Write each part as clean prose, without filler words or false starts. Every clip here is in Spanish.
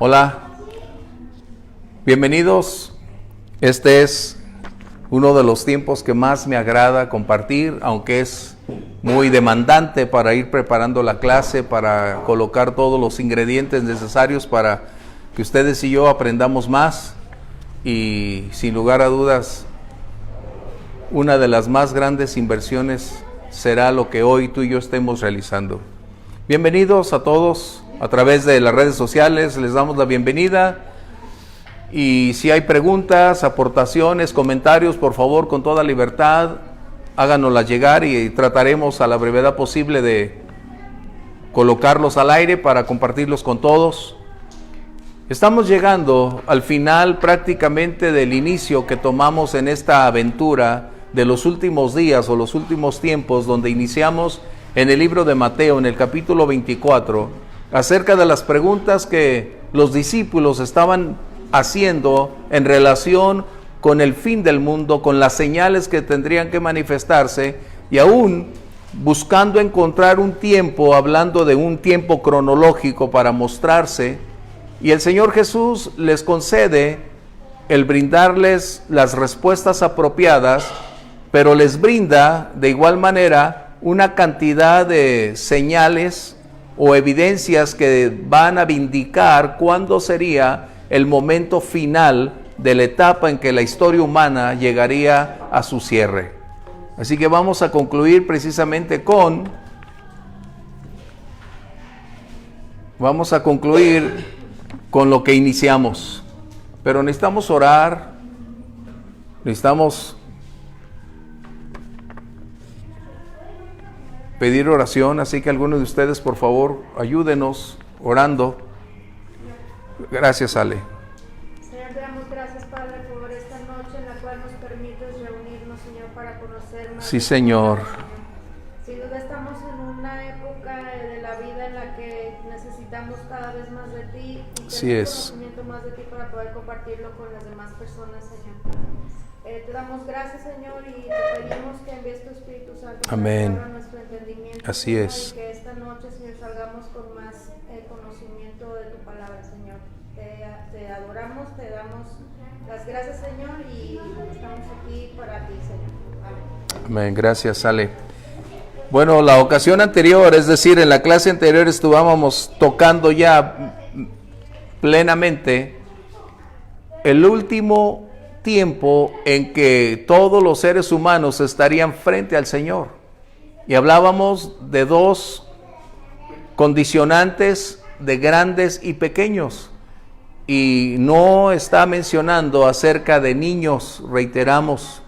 Hola, bienvenidos. Este es uno de los tiempos que más me agrada compartir, aunque es muy demandante para ir preparando la clase, para colocar todos los ingredientes necesarios para que ustedes y yo aprendamos más. Y sin lugar a dudas, una de las más grandes inversiones será lo que hoy tú y yo estemos realizando. Bienvenidos a todos a través de las redes sociales, les damos la bienvenida. Y si hay preguntas, aportaciones, comentarios, por favor, con toda libertad, háganoslas llegar y trataremos a la brevedad posible de colocarlos al aire para compartirlos con todos. Estamos llegando al final prácticamente del inicio que tomamos en esta aventura de los últimos días o los últimos tiempos, donde iniciamos en el libro de Mateo, en el capítulo 24, acerca de las preguntas que los discípulos estaban haciendo en relación con el fin del mundo, con las señales que tendrían que manifestarse, y aún buscando encontrar un tiempo, hablando de un tiempo cronológico para mostrarse. Y el Señor Jesús les concede el brindarles las respuestas apropiadas, pero les brinda de igual manera una cantidad de señales o evidencias que van a vindicar cuándo sería el momento final de la etapa en que la historia humana llegaría a su cierre. Así que vamos a concluir precisamente con lo que iniciamos. Pero necesitamos orar, necesitamos pedir oración, así que algunos de ustedes, por favor, ayúdenos orando. Gracias, Ale. Señor, te damos gracias, Padre, por esta noche en la cual nos permites reunirnos, Señor, para conocer más. Sí, Señor. Sin duda estamos en una época de la vida en la que necesitamos cada vez más de ti y tener conocimiento más de ti para poder compartirlo con las demás personas, Señor. Te damos gracias, Señor, y te pedimos que envíes tu Espíritu Santo Amén. para nuestro entendimiento. Así Señor, es. y que esta noche, Señor, salgamos con más conocimiento de tu palabra, Señor. Te adoramos, te damos las gracias, Señor, y estamos aquí para ti, Señor. Amén. Amén. Gracias, Ale. Bueno, la ocasión anterior, es decir, en la clase anterior estuvimos tocando ya plenamente el último tiempo en que todos los seres humanos estarían frente al Señor. Y hablábamos de dos condicionantes de grandes y pequeños. Y no está mencionando acerca de niños, reiteramos.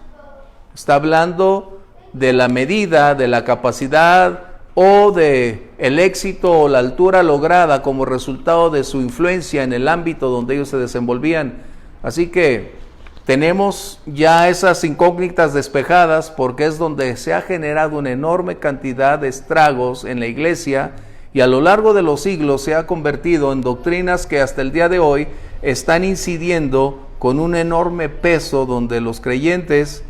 Está hablando de la medida, de la capacidad o de el éxito o la altura lograda como resultado de su influencia en el ámbito donde ellos se desenvolvían. Así que tenemos ya esas incógnitas despejadas, porque es donde se ha generado una enorme cantidad de estragos en la iglesia, y a lo largo de los siglos se ha convertido en doctrinas que hasta el día de hoy están incidiendo con un enorme peso, donde los creyentes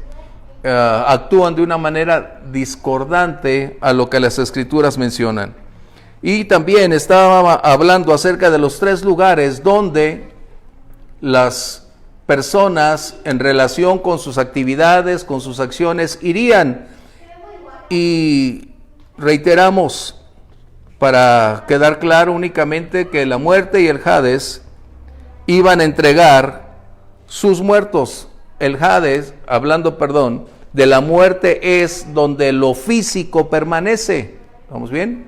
actúan de una manera discordante a lo que las Escrituras mencionan. Y también estaba hablando acerca de los tres lugares donde las personas en relación con sus actividades, con sus acciones, irían. Y reiteramos, para quedar claro únicamente, que la muerte y el Hades iban a entregar sus muertos. El Hades, de la muerte, es donde lo físico permanece. ¿Vamos bien?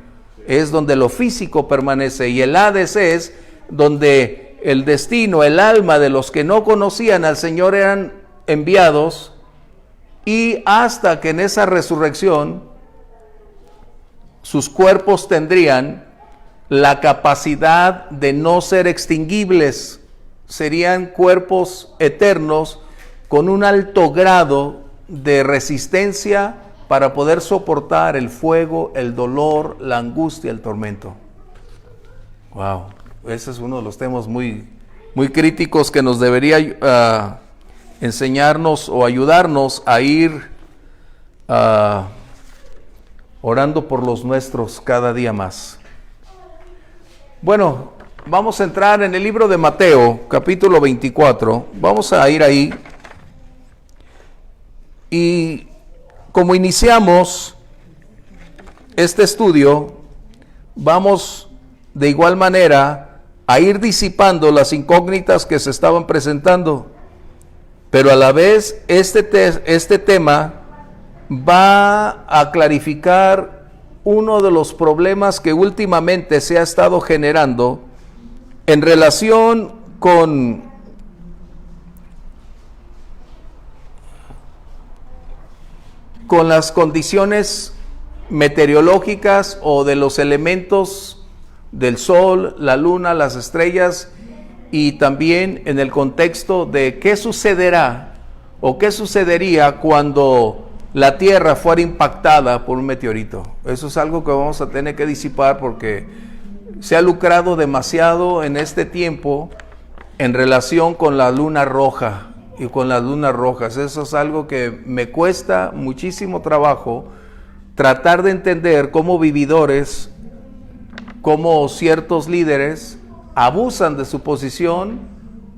Es donde lo físico permanece. Y el Hades es donde el destino, el alma de los que no conocían al Señor eran enviados, y hasta que en esa resurrección sus cuerpos tendrían la capacidad de no ser extinguibles. Serían cuerpos eternos con un alto grado de resistencia para poder soportar el fuego, el dolor, la angustia, el tormento. Wow. Ese es uno de los temas muy críticos que nos debería enseñarnos o ayudarnos a ir orando por los nuestros cada día más. Bueno, vamos a entrar en el libro de Mateo, capítulo 24. Vamos a ir ahí. Y como iniciamos este estudio, vamos de igual manera a ir disipando las incógnitas que se estaban presentando. Pero a la vez este tema va a clarificar uno de los problemas que últimamente se ha estado generando en relación con las condiciones meteorológicas o de los elementos del sol, la luna, las estrellas, y también en el contexto de qué sucederá o qué sucedería cuando la Tierra fuera impactada por un meteorito. Eso es algo que vamos a tener que disipar porque se ha lucrado demasiado en este tiempo en relación con la luna roja y con las lunas rojas. Eso es algo que me cuesta muchísimo trabajo tratar de entender cómo vividores, cómo ciertos líderes abusan de su posición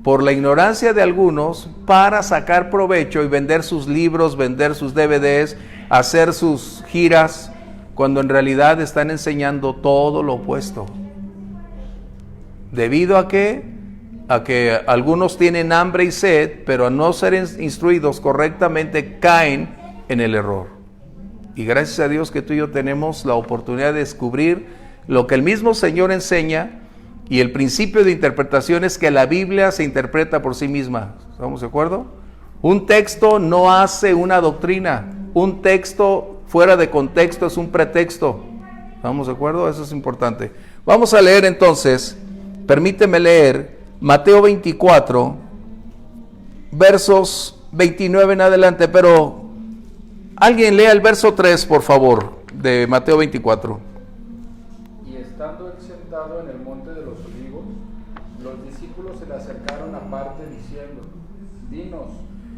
por la ignorancia de algunos para sacar provecho y vender sus libros, vender sus DVDs, hacer sus giras, cuando en realidad están enseñando todo lo opuesto. ¿Debido a qué? A que algunos tienen hambre y sed, pero a no ser instruidos correctamente caen en el error. Y gracias a Dios que tú y yo tenemos la oportunidad de descubrir lo que el mismo Señor enseña. Y el principio de interpretación es que la Biblia se interpreta por sí misma. ¿Estamos de acuerdo? Un texto no hace una doctrina. Un texto fuera de contexto es un pretexto. ¿Estamos de acuerdo? Eso es importante. Vamos a leer entonces, permíteme leer Mateo 24, versos 29 en adelante, pero alguien lea el verso 3, por favor, de Mateo 24. Y estando él sentado en el monte de los olivos, los discípulos se le acercaron aparte diciendo: Dinos,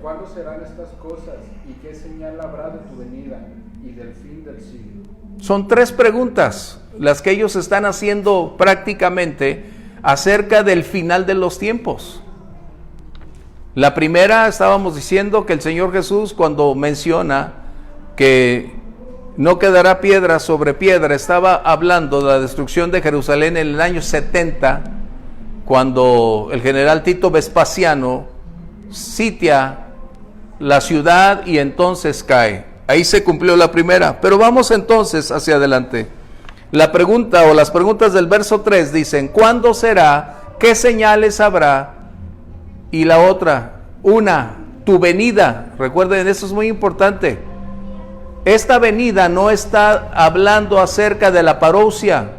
¿cuándo serán estas cosas? ¿Y qué señal habrá de tu venida y del fin del siglo? Son 3 preguntas las que ellos están haciendo prácticamente acerca del final de los tiempos. La primera, estábamos diciendo que el Señor Jesús, cuando menciona que no quedará piedra sobre piedra, estaba hablando de la destrucción de Jerusalén en el año 70, cuando el general Tito Vespasiano sitia la ciudad y entonces cae. Ahí se cumplió la primera, pero vamos entonces hacia adelante. La pregunta o las preguntas del verso 3 dicen: ¿cuándo será? ¿Qué señales habrá? Y la otra, tu venida. Recuerden, eso es muy importante. Esta venida no está hablando acerca de la parousia.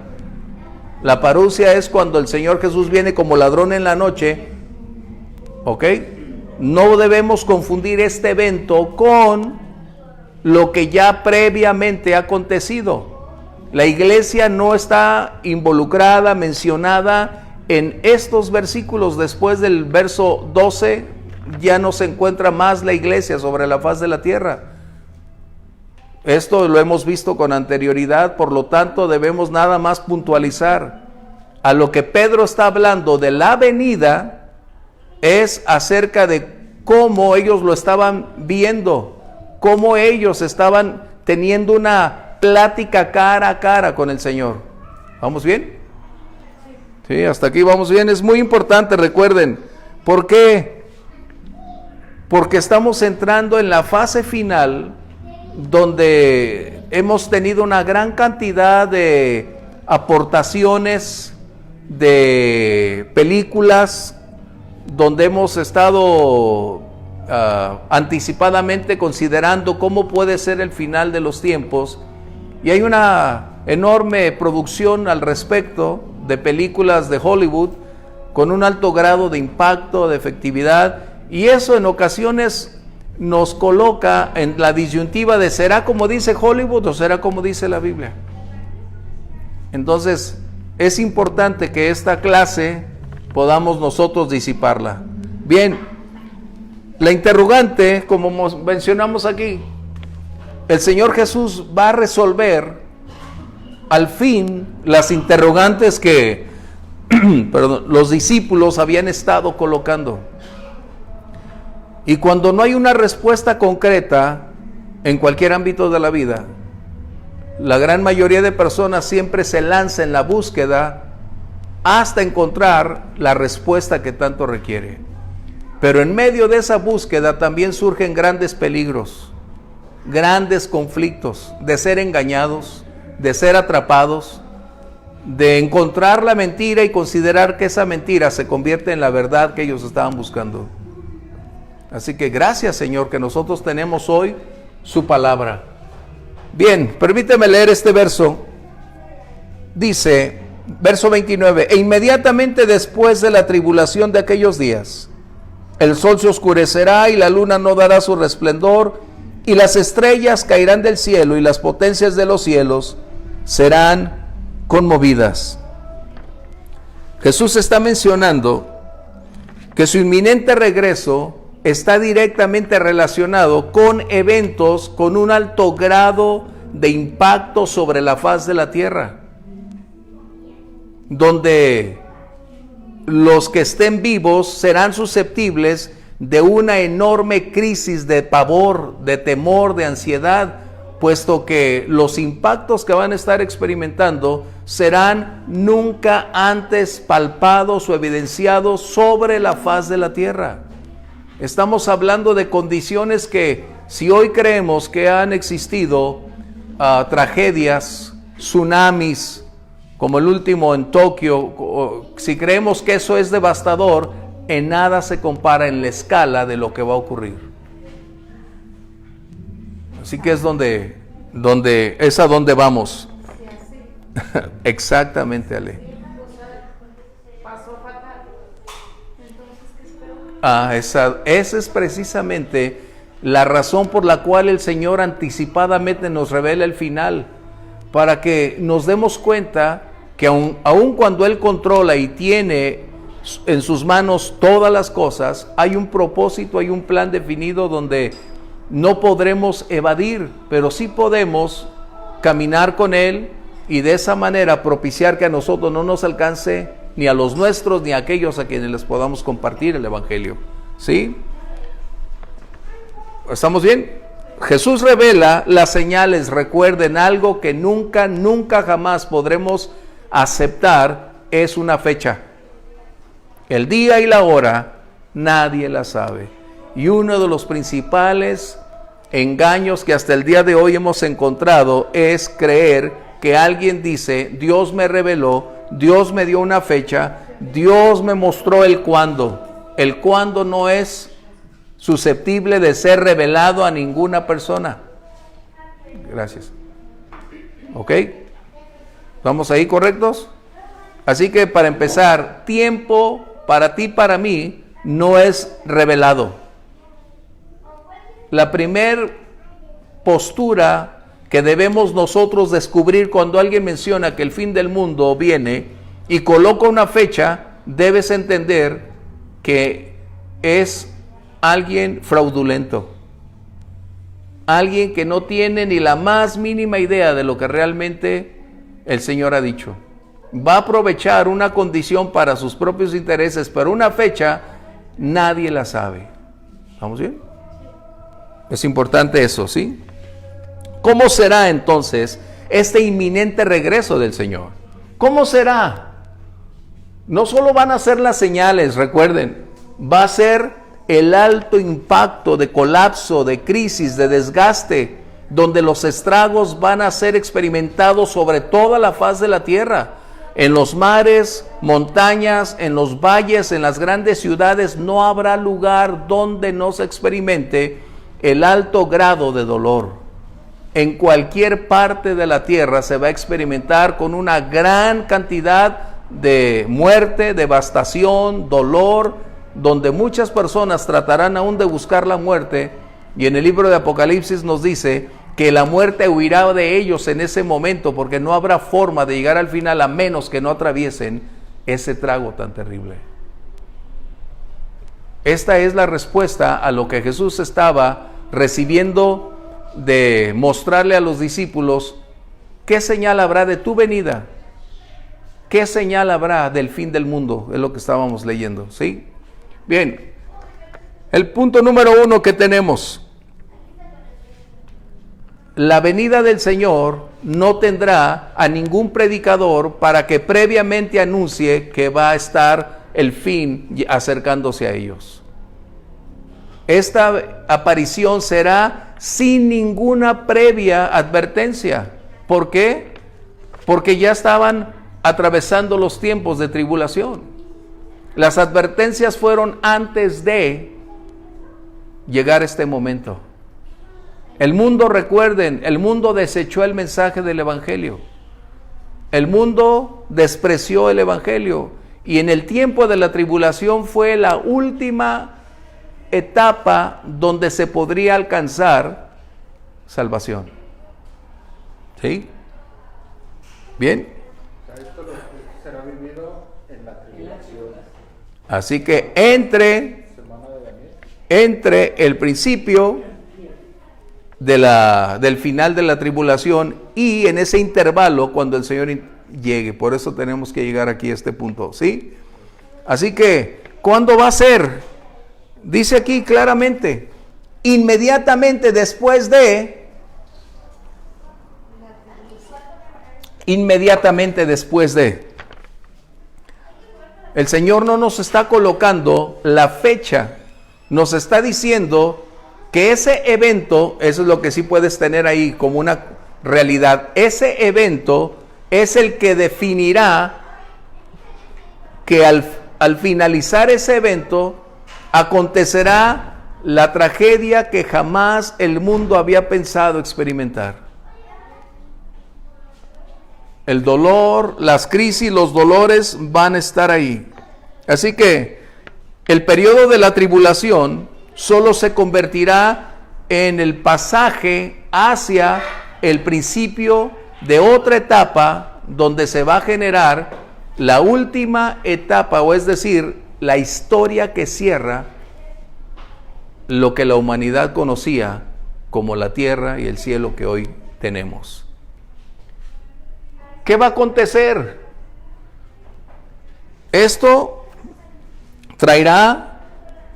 La parousia es cuando el Señor Jesús viene como ladrón en la noche. ¿Ok? No debemos confundir este evento con lo que ya previamente ha acontecido. La iglesia no está involucrada, mencionada en estos versículos. Después del verso 12 ya no se encuentra más la iglesia sobre la faz de la tierra. Esto lo hemos visto con anterioridad, por lo tanto debemos nada más puntualizar. A lo que Pedro está hablando de la venida es acerca de cómo ellos lo estaban viendo, cómo ellos estaban teniendo una plática cara a cara con el Señor. ¿Vamos bien? Sí, hasta aquí vamos bien. Es muy importante, recuerden. ¿Por qué? Porque estamos entrando en la fase final donde hemos tenido una gran cantidad de aportaciones de películas, donde hemos estado anticipadamente considerando cómo puede ser el final de los tiempos, y hay una enorme producción al respecto de películas de Hollywood con un alto grado de impacto, de efectividad, y eso en ocasiones nos coloca en la disyuntiva de ¿será como dice Hollywood o será como dice la Biblia? Entonces es importante que esta clase podamos nosotros disiparla. Bien, la interrogante, como mencionamos aquí, el Señor Jesús va a resolver al fin las interrogantes que perdón, los discípulos habían estado colocando. Y cuando no hay una respuesta concreta en cualquier ámbito de la vida, la gran mayoría de personas siempre se lanza en la búsqueda hasta encontrar la respuesta que tanto requiere. Pero en medio de esa búsqueda también surgen grandes peligros, grandes conflictos, de ser engañados, de ser atrapados, de encontrar la mentira y considerar que esa mentira se convierte en la verdad que ellos estaban buscando. Así que gracias, Señor, que nosotros tenemos hoy su palabra. Bien, permíteme leer este verso. Dice, verso 29, e inmediatamente después de la tribulación de aquellos días, el sol se oscurecerá y la luna no dará su resplandor, y las estrellas caerán del cielo y las potencias de los cielos serán conmovidas. Jesús está mencionando que su inminente regreso está directamente relacionado con eventos con un alto grado de impacto sobre la faz de la tierra, donde los que estén vivos serán susceptibles de una enorme crisis de pavor, de temor, de ansiedad, puesto que los impactos que van a estar experimentando serán nunca antes palpados o evidenciados sobre la faz de la tierra. Estamos hablando de condiciones que, si hoy creemos que han existido tragedias, tsunamis, como el último en Tokio, si creemos que eso es devastador, en nada se compara en la escala de lo que va a ocurrir. Así que es donde vamos. Exactamente, Ale. Pasó fatal. Entonces, ¿qué esperó? Esa es precisamente la razón por la cual el Señor anticipadamente nos revela el final, para que nos demos cuenta que aun cuando Él controla y tiene en sus manos todas las cosas, hay un propósito, hay un plan definido donde no podremos evadir, pero sí podemos caminar con Él y de esa manera propiciar que a nosotros no nos alcance ni a los nuestros ni a aquellos a quienes les podamos compartir el Evangelio. ¿Sí? ¿Estamos bien? Jesús revela las señales. Recuerden, algo que nunca jamás podremos aceptar es una fecha. El día y la hora nadie la sabe. Y uno de los principales engaños que hasta el día de hoy hemos encontrado es creer que alguien dice, Dios me reveló, Dios me dio una fecha, Dios me mostró el cuándo. El cuándo no es susceptible de ser revelado a ninguna persona. Gracias. ¿Ok? ¿Estamos ahí correctos? Así que para empezar, tiempo para ti, para mí, no es revelado. La primer postura que debemos nosotros descubrir cuando alguien menciona que el fin del mundo viene y coloca una fecha, debes entender que es alguien fraudulento, alguien que no tiene ni la más mínima idea de lo que realmente el Señor ha dicho. Va a aprovechar una condición para sus propios intereses, pero una fecha nadie la sabe. ¿Vamos bien? Es importante eso, ¿sí? ¿Cómo será entonces este inminente regreso del Señor? ¿Cómo será? No solo van a ser las señales, recuerden, va a ser el alto impacto de colapso, de crisis, de desgaste, donde los estragos van a ser experimentados sobre toda la faz de la tierra. En los mares, montañas, en los valles, en las grandes ciudades, no habrá lugar donde no se experimente el alto grado de dolor. En cualquier parte de la tierra se va a experimentar con una gran cantidad de muerte, devastación, dolor, donde muchas personas tratarán aún de buscar la muerte, y en el libro de Apocalipsis nos dice que la muerte huirá de ellos en ese momento, porque no habrá forma de llegar al final a menos que no atraviesen ese trago tan terrible. Esta es la respuesta a lo que Jesús estaba recibiendo de mostrarle a los discípulos. ¿Qué señal habrá de tu venida? ¿qué señal habrá del fin del mundo? Es lo que estábamos leyendo, ¿sí? Bien, el punto número 1 que tenemos. La venida del Señor no tendrá a ningún predicador para que previamente anuncie que va a estar el fin acercándose a ellos. Esta aparición será sin ninguna previa advertencia. ¿Por qué? Porque ya estaban atravesando los tiempos de tribulación. Las advertencias fueron antes de llegar este momento. El mundo, recuerden, el mundo desechó el mensaje del Evangelio. El mundo despreció el Evangelio. Y en el tiempo de la tribulación fue la última etapa donde se podría alcanzar salvación. ¿Sí? ¿Bien? Esto será vivido en la tribulación. Así que entre el principio del final de la tribulación y en ese intervalo cuando el Señor llegue. Por eso tenemos que llegar aquí a este punto, ¿sí? Así que, ¿cuándo va a ser? Dice aquí claramente, inmediatamente después de el Señor no nos está colocando la fecha, nos está diciendo que ese evento, eso es lo que sí puedes tener ahí como una realidad, ese evento es el que definirá que al finalizar ese evento acontecerá la tragedia que jamás el mundo había pensado experimentar. El dolor, las crisis, los dolores van a estar ahí. Así que el periodo de la tribulación solo se convertirá en el pasaje hacia el principio de otra etapa donde se va a generar la última etapa, o es decir, la historia que cierra lo que la humanidad conocía como la tierra y el cielo que hoy tenemos. ¿Qué va a acontecer? Esto traerá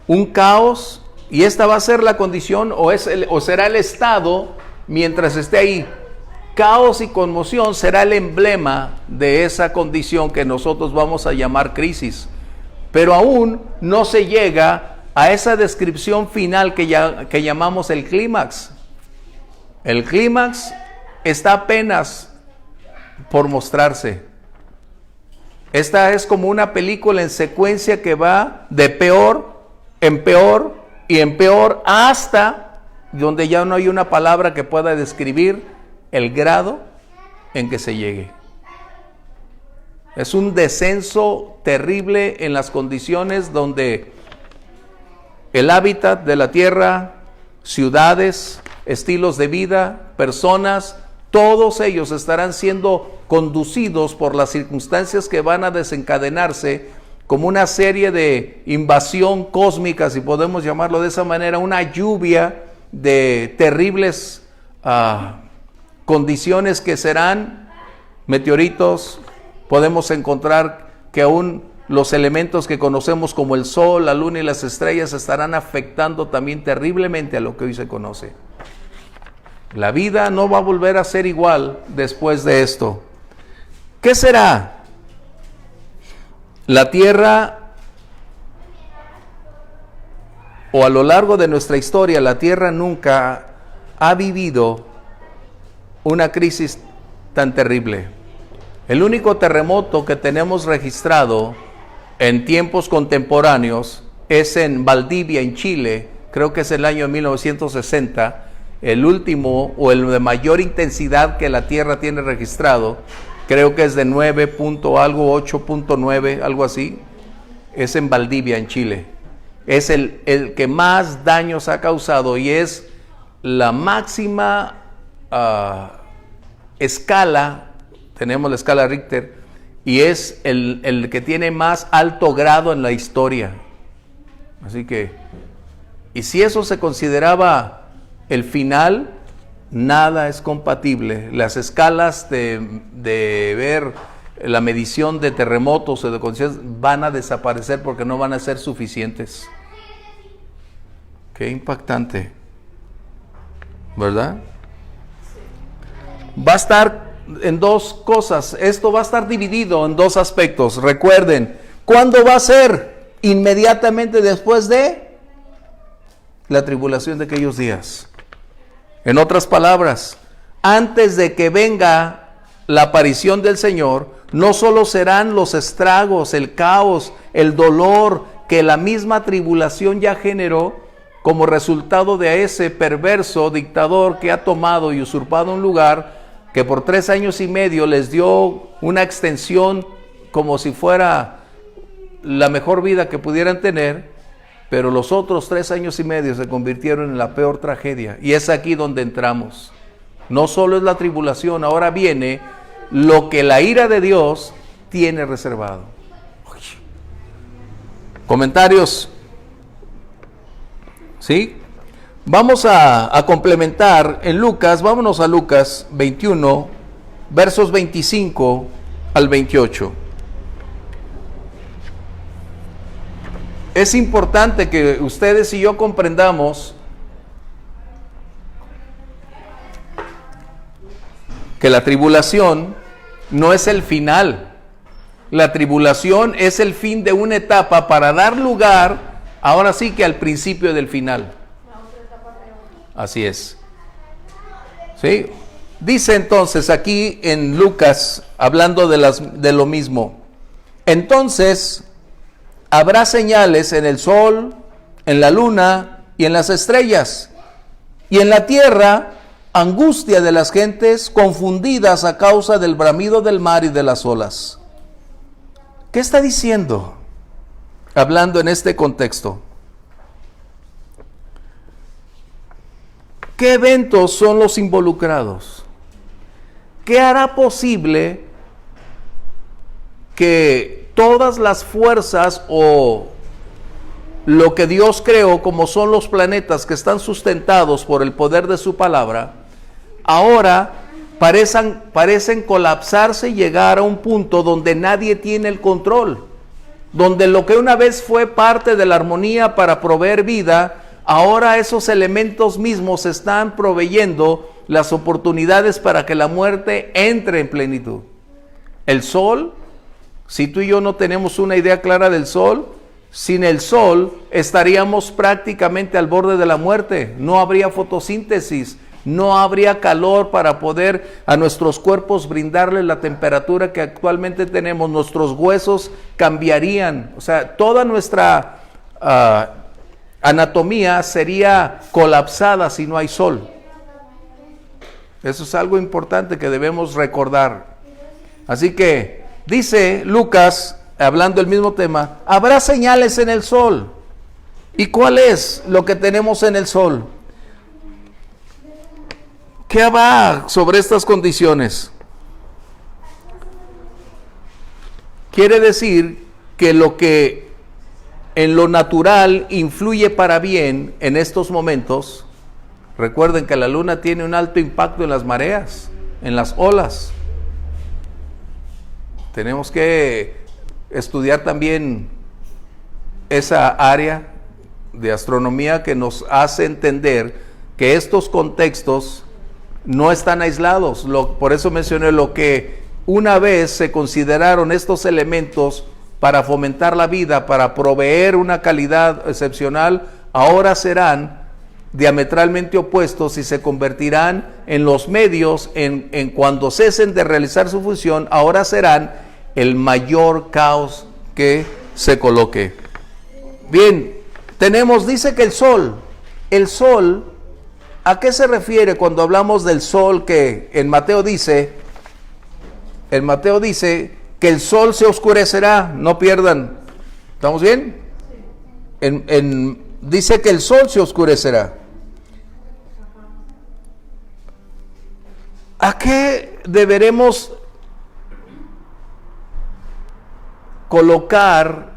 un caos. Y esta va a ser la condición o será el estado mientras esté ahí. Caos y conmoción será el emblema de esa condición que nosotros vamos a llamar crisis. Pero aún no se llega a esa descripción final que llamamos el clímax. El clímax está apenas por mostrarse. Esta es como una película en secuencia que va de peor en peor y en peor hasta donde ya no hay una palabra que pueda describir el grado en que se llegue. Es un descenso terrible en las condiciones donde el hábitat de la tierra, ciudades, estilos de vida, personas, todos ellos estarán siendo conducidos por las circunstancias que van a desencadenarse como una serie de invasión cósmica, si podemos llamarlo de esa manera, una lluvia de terribles condiciones que serán meteoritos. Podemos encontrar que aún los elementos que conocemos como el sol, la luna y las estrellas estarán afectando también terriblemente a lo que hoy se conoce. La vida no va a volver a ser igual después de esto. ¿Qué será? La tierra, o a lo largo de nuestra historia, la tierra nunca ha vivido una crisis tan terrible. El único terremoto que tenemos registrado en tiempos contemporáneos es en Valdivia, en Chile, creo que es el año 1960, el último o el de mayor intensidad que la tierra tiene registrado. Creo que es de 9 punto algo, 8.9, algo así. Es en Valdivia, en Chile. Es el que más daños ha causado y es la máxima escala. Tenemos la escala Richter y es el que tiene más alto grado en la historia. Así que, y si eso se consideraba el final, nada es compatible. Las escalas de ver la medición de terremotos o de condiciones van a desaparecer porque no van a ser suficientes. Qué impactante, ¿verdad? Va a estar en dos cosas. Esto va a estar dividido en dos aspectos. Recuerden, ¿cuándo va a ser? Inmediatamente después de la tribulación de aquellos días. En otras palabras, antes de que venga la aparición del Señor, no solo serán los estragos, el caos, el dolor que la misma tribulación ya generó como resultado de ese perverso dictador que ha tomado y usurpado un lugar que por 3 años y medio les dio una extensión como si fuera la mejor vida que pudieran tener, pero los otros 3 años y medio se convirtieron en la peor tragedia. Y es aquí donde entramos. No solo es la tribulación, ahora viene lo que la ira de Dios tiene reservado. ¿Comentarios? ¿Sí? Vamos a complementar en Lucas, vámonos a Lucas 21, versos 25 al 28. Es importante que ustedes y yo comprendamos que la tribulación no es el final. La tribulación es el fin de una etapa para dar lugar, ahora sí que al principio del final. Así es. ¿Sí? Dice entonces aquí en Lucas, hablando de lo mismo, entonces habrá señales en el sol, en la luna y en las estrellas, y en la tierra angustia de las gentes confundidas a causa del bramido del mar y de las olas. ¿Qué está diciendo? Hablando en este contexto. ¿Qué eventos son los involucrados? ¿Qué hará posible que todas las fuerzas o lo que Dios creó, como son los planetas que están sustentados por el poder de su palabra, ahora parecen colapsarse y llegar a un punto donde nadie tiene el control? Donde lo que una vez fue parte de la armonía para proveer vida, ahora esos elementos mismos están proveyendo las oportunidades para que la muerte entre en plenitud. El sol, si tú y yo no tenemos una idea clara del sol, sin el sol estaríamos prácticamente al borde de la muerte. No habría fotosíntesis, no habría calor para poder a nuestros cuerpos brindarle la temperatura que actualmente tenemos. Nuestros huesos cambiarían, o sea, toda nuestra anatomía sería colapsada si no hay sol. Eso es algo importante que debemos recordar. Así que dice Lucas, hablando del mismo tema, habrá señales en el sol. ¿Y cuál es lo que tenemos en el sol? ¿Qué va sobre estas condiciones? Quiere decir que lo que en lo natural influye para bien en estos momentos, recuerden que la luna tiene un alto impacto en las mareas, en las olas. Tenemos que estudiar también esa área de astronomía que nos hace entender que estos contextos no están aislados. Por eso mencioné lo que una vez se consideraron estos elementos para fomentar la vida, para proveer una calidad excepcional, ahora serán diametralmente opuestos y se convertirán en los medios, en cuando cesen de realizar su función, ahora serán el mayor caos que se coloque. Bien, dice que el sol, ¿a qué se refiere cuando hablamos del sol? Que en Mateo dice que el sol se oscurecerá, no pierdan. ¿Estamos bien? Dice que el sol se oscurecerá. ¿A qué deberemos colocar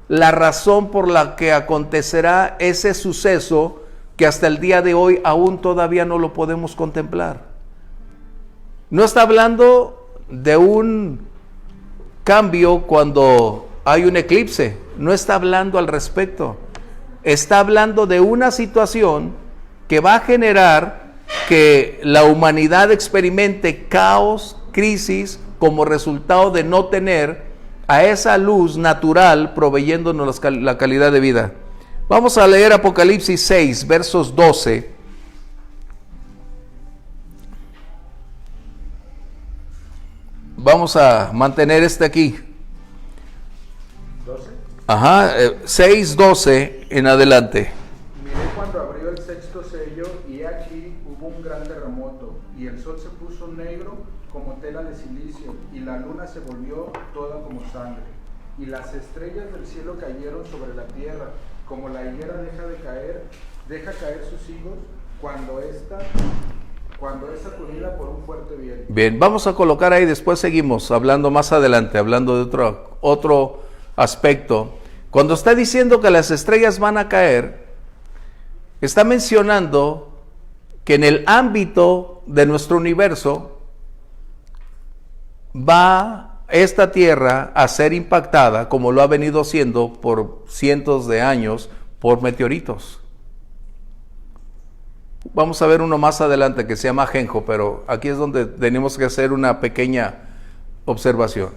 la razón por la que acontecerá ese suceso que hasta el día de hoy aún todavía no lo podemos contemplar? No está hablando de un cambio cuando hay un eclipse. No está hablando al respecto. Está hablando de una situación que va a generar que la humanidad experimente caos, crisis, como resultado de no tener a esa luz natural proveyéndonos la calidad de vida. Vamos a leer Apocalipsis 6, versos 12. Vamos a mantener aquí. 12. Ajá, 6, 12 en adelante. Miré cuando abrió el sexto sello, y aquí hubo un gran terremoto, y el sol se puso negro como tela de silicio, y la luna se volvió toda como sangre, y las estrellas del cielo cayeron sobre la tierra, como la higuera deja caer sus higos cuando es sacudida por un fuerte viento. Bien, vamos a colocar ahí, después seguimos hablando más adelante, hablando de otro aspecto. Cuando está diciendo que las estrellas van a caer, está mencionando que en el ámbito de nuestro universo va esta tierra a ser impactada, como lo ha venido siendo por cientos de años, por meteoritos. Vamos a ver uno más adelante que se llama Ajenjo, pero aquí es donde tenemos que hacer una pequeña observación.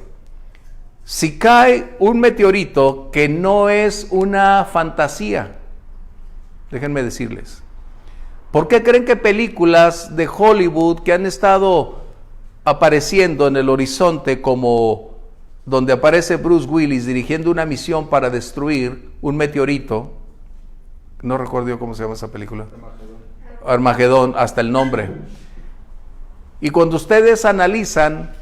Si cae un meteorito, que no es una fantasía, déjenme decirles, ¿por qué creen que películas de Hollywood que han estado apareciendo en el horizonte, como donde aparece Bruce Willis dirigiendo una misión para destruir un meteorito, no recuerdo cómo se llama esa película, Armagedón, hasta el nombre, y cuando ustedes analizan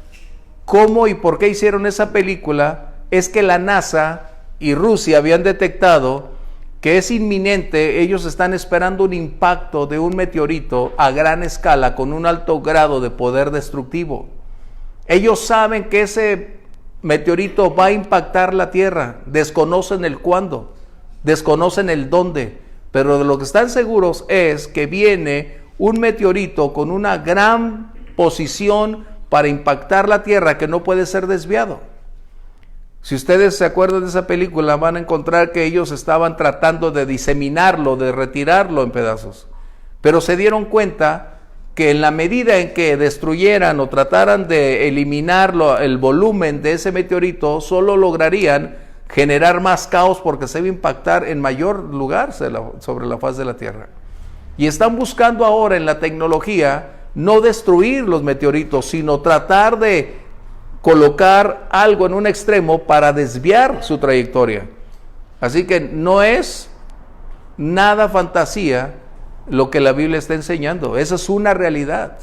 cómo y por qué hicieron esa película, es que la NASA y Rusia habían detectado que es inminente, ellos están esperando un impacto de un meteorito a gran escala con un alto grado de poder destructivo. Ellos saben que ese meteorito va a impactar la Tierra, desconocen el cuándo, desconocen el dónde, pero de lo que están seguros es que viene un meteorito con una gran posición para impactar la Tierra que no puede ser desviado. Si ustedes se acuerdan de esa película, van a encontrar que ellos estaban tratando de diseminarlo, de retirarlo en pedazos, pero se dieron cuenta que en la medida en que destruyeran o trataran de eliminarlo, el volumen de ese meteorito, solo lograrían generar más caos, porque se iba a impactar en mayor lugar sobre la faz de la Tierra. Y están buscando ahora en la tecnología no destruir los meteoritos, sino tratar de colocar algo en un extremo para desviar su trayectoria. Así que no es nada fantasía lo que la Biblia está enseñando, esa es una realidad.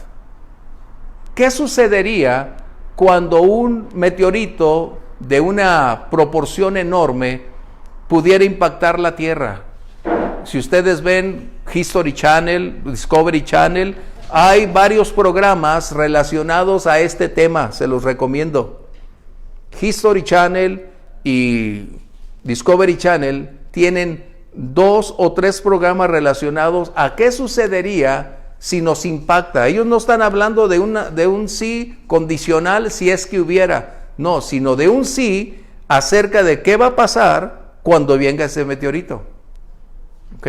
¿Qué sucedería cuando un meteorito de una proporción enorme pudiera impactar la Tierra? Si ustedes ven History Channel, Discovery Channel, hay varios programas relacionados a este tema, se los recomiendo. History Channel y Discovery Channel tienen 2 o 3 programas relacionados a qué sucedería si nos impacta. Ellos no están hablando de un sí condicional si es que hubiera, no, sino de un sí acerca de qué va a pasar cuando venga ese meteorito. ¿Ok?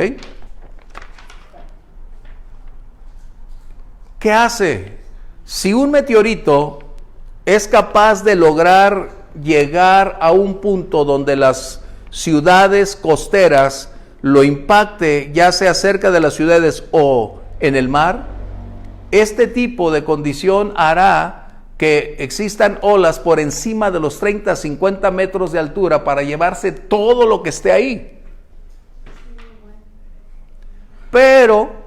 ¿Qué hace? Si un meteorito es capaz de lograr llegar a un punto donde las ciudades costeras lo impacte, ya sea cerca de las ciudades o en el mar, este tipo de condición hará que existan olas por encima de los 30, 50 metros de altura para llevarse todo lo que esté ahí. Pero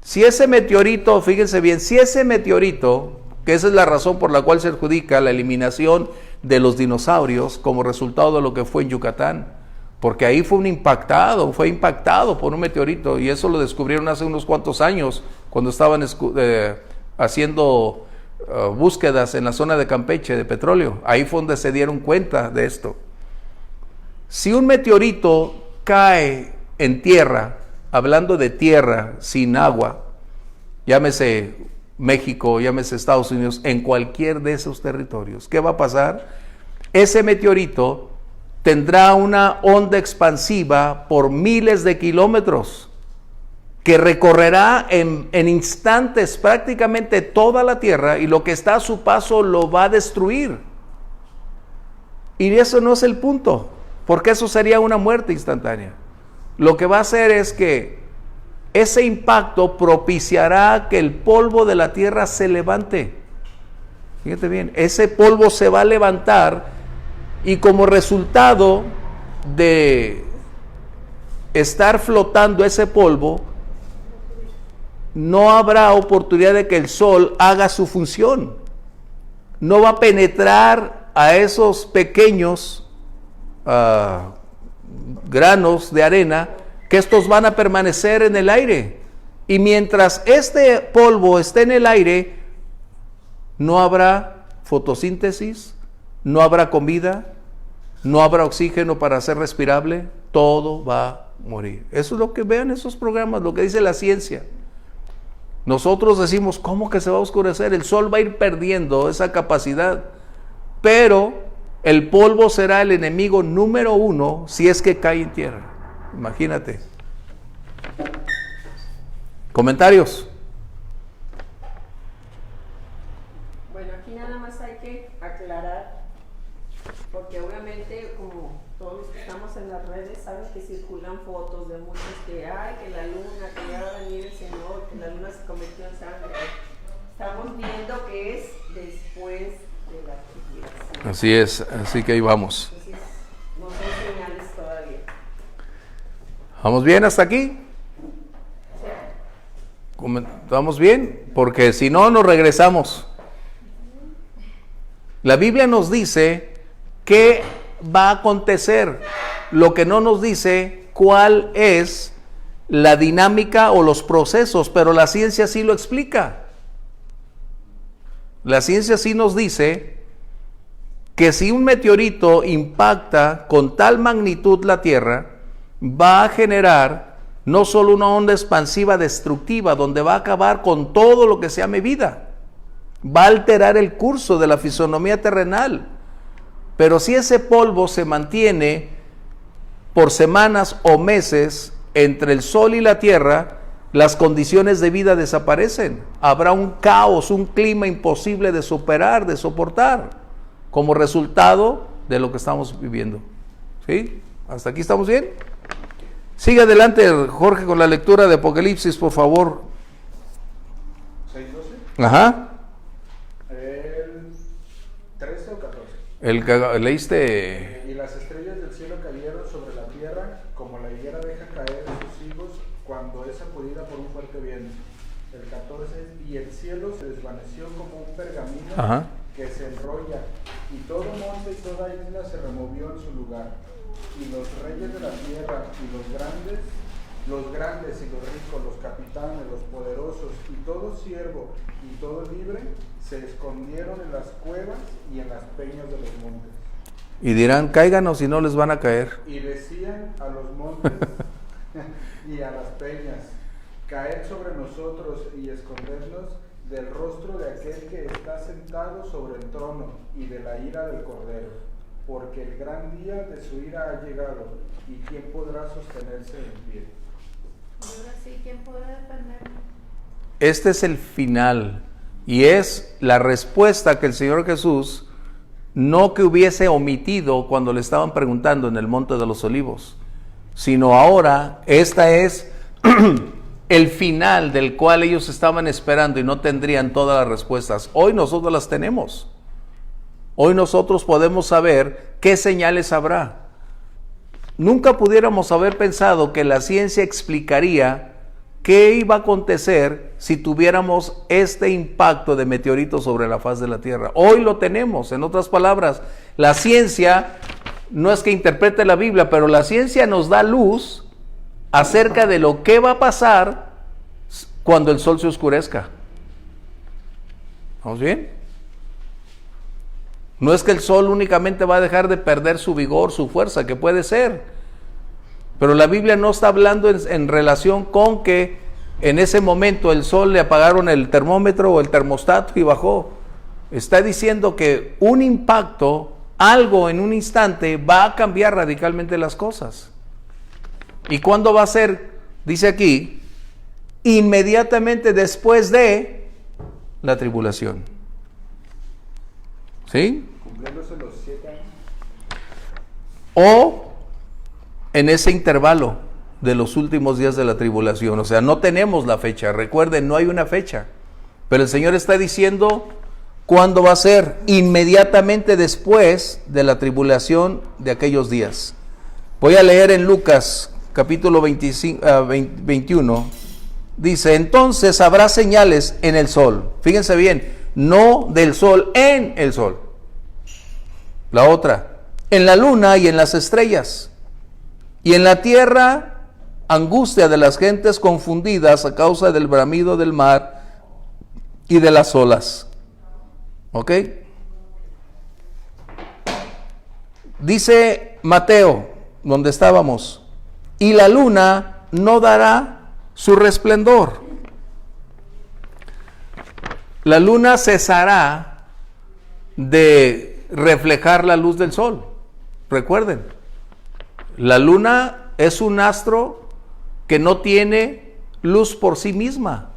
si ese meteorito, fíjense bien, si ese meteorito, que esa es la razón por la cual se adjudica la eliminación de los dinosaurios como resultado de lo que fue en Yucatán, porque ahí fue impactado por un meteorito, y eso lo descubrieron hace unos cuantos años, cuando estaban haciendo búsquedas en la zona de Campeche de petróleo. Ahí fue donde se dieron cuenta de esto. Si un meteorito cae en tierra, hablando de tierra sin agua, llámese México, llámese Estados Unidos, en cualquier de esos territorios, ¿qué va a pasar? ese meteorito tendrá una onda expansiva por miles de kilómetros que recorrerá en instantes prácticamente toda la Tierra, y lo que está a su paso lo va a destruir. Y eso no es el punto, porque eso sería una muerte instantánea. Lo que va a hacer es que ese impacto propiciará que el polvo de la Tierra se levante. Fíjate bien, ese polvo se va a levantar, y como resultado de estar flotando ese polvo, no habrá oportunidad de que el sol haga su función. No va a penetrar a esos pequeños granos de arena, que estos van a permanecer en el aire. Y mientras este polvo esté en el aire, no habrá fotosíntesis, no habrá comida, no habrá oxígeno para ser respirable, todo va a morir. Eso es lo que vean esos programas, lo que dice la ciencia. Nosotros decimos, ¿cómo que se va a oscurecer? El sol va a ir perdiendo esa capacidad, pero el polvo será el enemigo número uno si es que cae en tierra. Imagínate. ¿Comentarios? Bueno, aquí nada más hay que aclarar, porque obviamente como todos los que estamos en las redes saben que circulan fotos de muchos que hay, que la luna, que ya va a venir el Señor, que la luna se convirtió en sangre. Estamos viendo que es después de la tribulación. Así es, así que ahí vamos. Entonces, no son señales todavía. ¿Vamos bien hasta aquí? ¿Vamos bien? Porque si no, nos regresamos. La Biblia nos dice qué va a acontecer. Lo que no nos dice cuál es la dinámica o los procesos, pero la ciencia sí lo explica. La ciencia sí nos dice que si un meteorito impacta con tal magnitud la Tierra, va a generar no solo una onda expansiva destructiva, donde va a acabar con todo lo que se llame vida, va a alterar el curso de la fisonomía terrenal. Pero si ese polvo se mantiene por semanas o meses entre el sol y la tierra, las condiciones de vida desaparecen. Habrá un caos, un clima imposible de superar, de soportar, como resultado de lo que estamos viviendo. ¿Sí? ¿Hasta aquí estamos bien? Sigue adelante, Jorge, con la lectura de Apocalipsis, por favor. 6:12. Ajá. El 13 o 14. El que leíste. Y las estrellas del cielo cayeron sobre la tierra, como la higuera deja caer a sus higos cuando es sacudida por un fuerte viento. El 14, y el cielo se desvaneció como un pergamino Ajá. que se enrolla, y todo monte y toda isla se removió en su lugar. Y los reyes de la tierra, y los grandes y los ricos, los capitanes, los poderosos, y todo siervo y todo libre, se escondieron en las cuevas y en las peñas de los montes. Y dirán, cáiganos y no les van a caer. Y decían a los montes y a las peñas, caed sobre nosotros y escondernos del rostro de aquel que está sentado sobre el trono y de la ira del Cordero, porque el gran día de su ira ha llegado, y quién podrá sostenerse en pie. Y ahora sí, ¿quién podrá defenderme? Este es el final, y es la respuesta que el Señor Jesús, no que hubiese omitido cuando le estaban preguntando en el Monte de los Olivos, sino ahora, esta es el final del cual ellos estaban esperando y no tendrían todas las respuestas. Hoy nosotros las tenemos. Hoy nosotros podemos saber qué señales habrá. Nunca pudiéramos haber pensado que la ciencia explicaría qué iba a acontecer si tuviéramos este impacto de meteoritos sobre la faz de la Tierra. Hoy lo tenemos. En otras palabras, la ciencia no es que interprete la Biblia, pero la ciencia nos da luz acerca de lo que va a pasar cuando el sol se oscurezca. ¿Vamos bien? No es que el sol únicamente va a dejar de perder su vigor, su fuerza, que puede ser. Pero la Biblia no está hablando en relación con que en ese momento el sol le apagaron el termómetro o el termostato y bajó. Está diciendo que un impacto algo en un instante va a cambiar radicalmente las cosas. ¿Y cuándo va a ser? Dice aquí, inmediatamente después de la tribulación. ¿Sí? Cumpliéndose los 7 años. O en ese intervalo de los últimos días de la tribulación. O sea, no tenemos la fecha. Recuerden, no hay una fecha. Pero el Señor está diciendo cuándo va a ser. Inmediatamente después de la tribulación de aquellos días. Voy a leer en Lucas capítulo 21. Dice, entonces habrá señales en el sol. Fíjense bien, no del sol, en el sol. La otra, en la luna y en las estrellas. Y en la tierra, angustia de las gentes confundidas a causa del bramido del mar y de las olas. ¿Ok? Dice Mateo, donde estábamos, y la luna no dará su resplendor. La luna cesará de reflejar la luz del sol. Recuerden, la luna es un astro que no tiene luz por sí misma.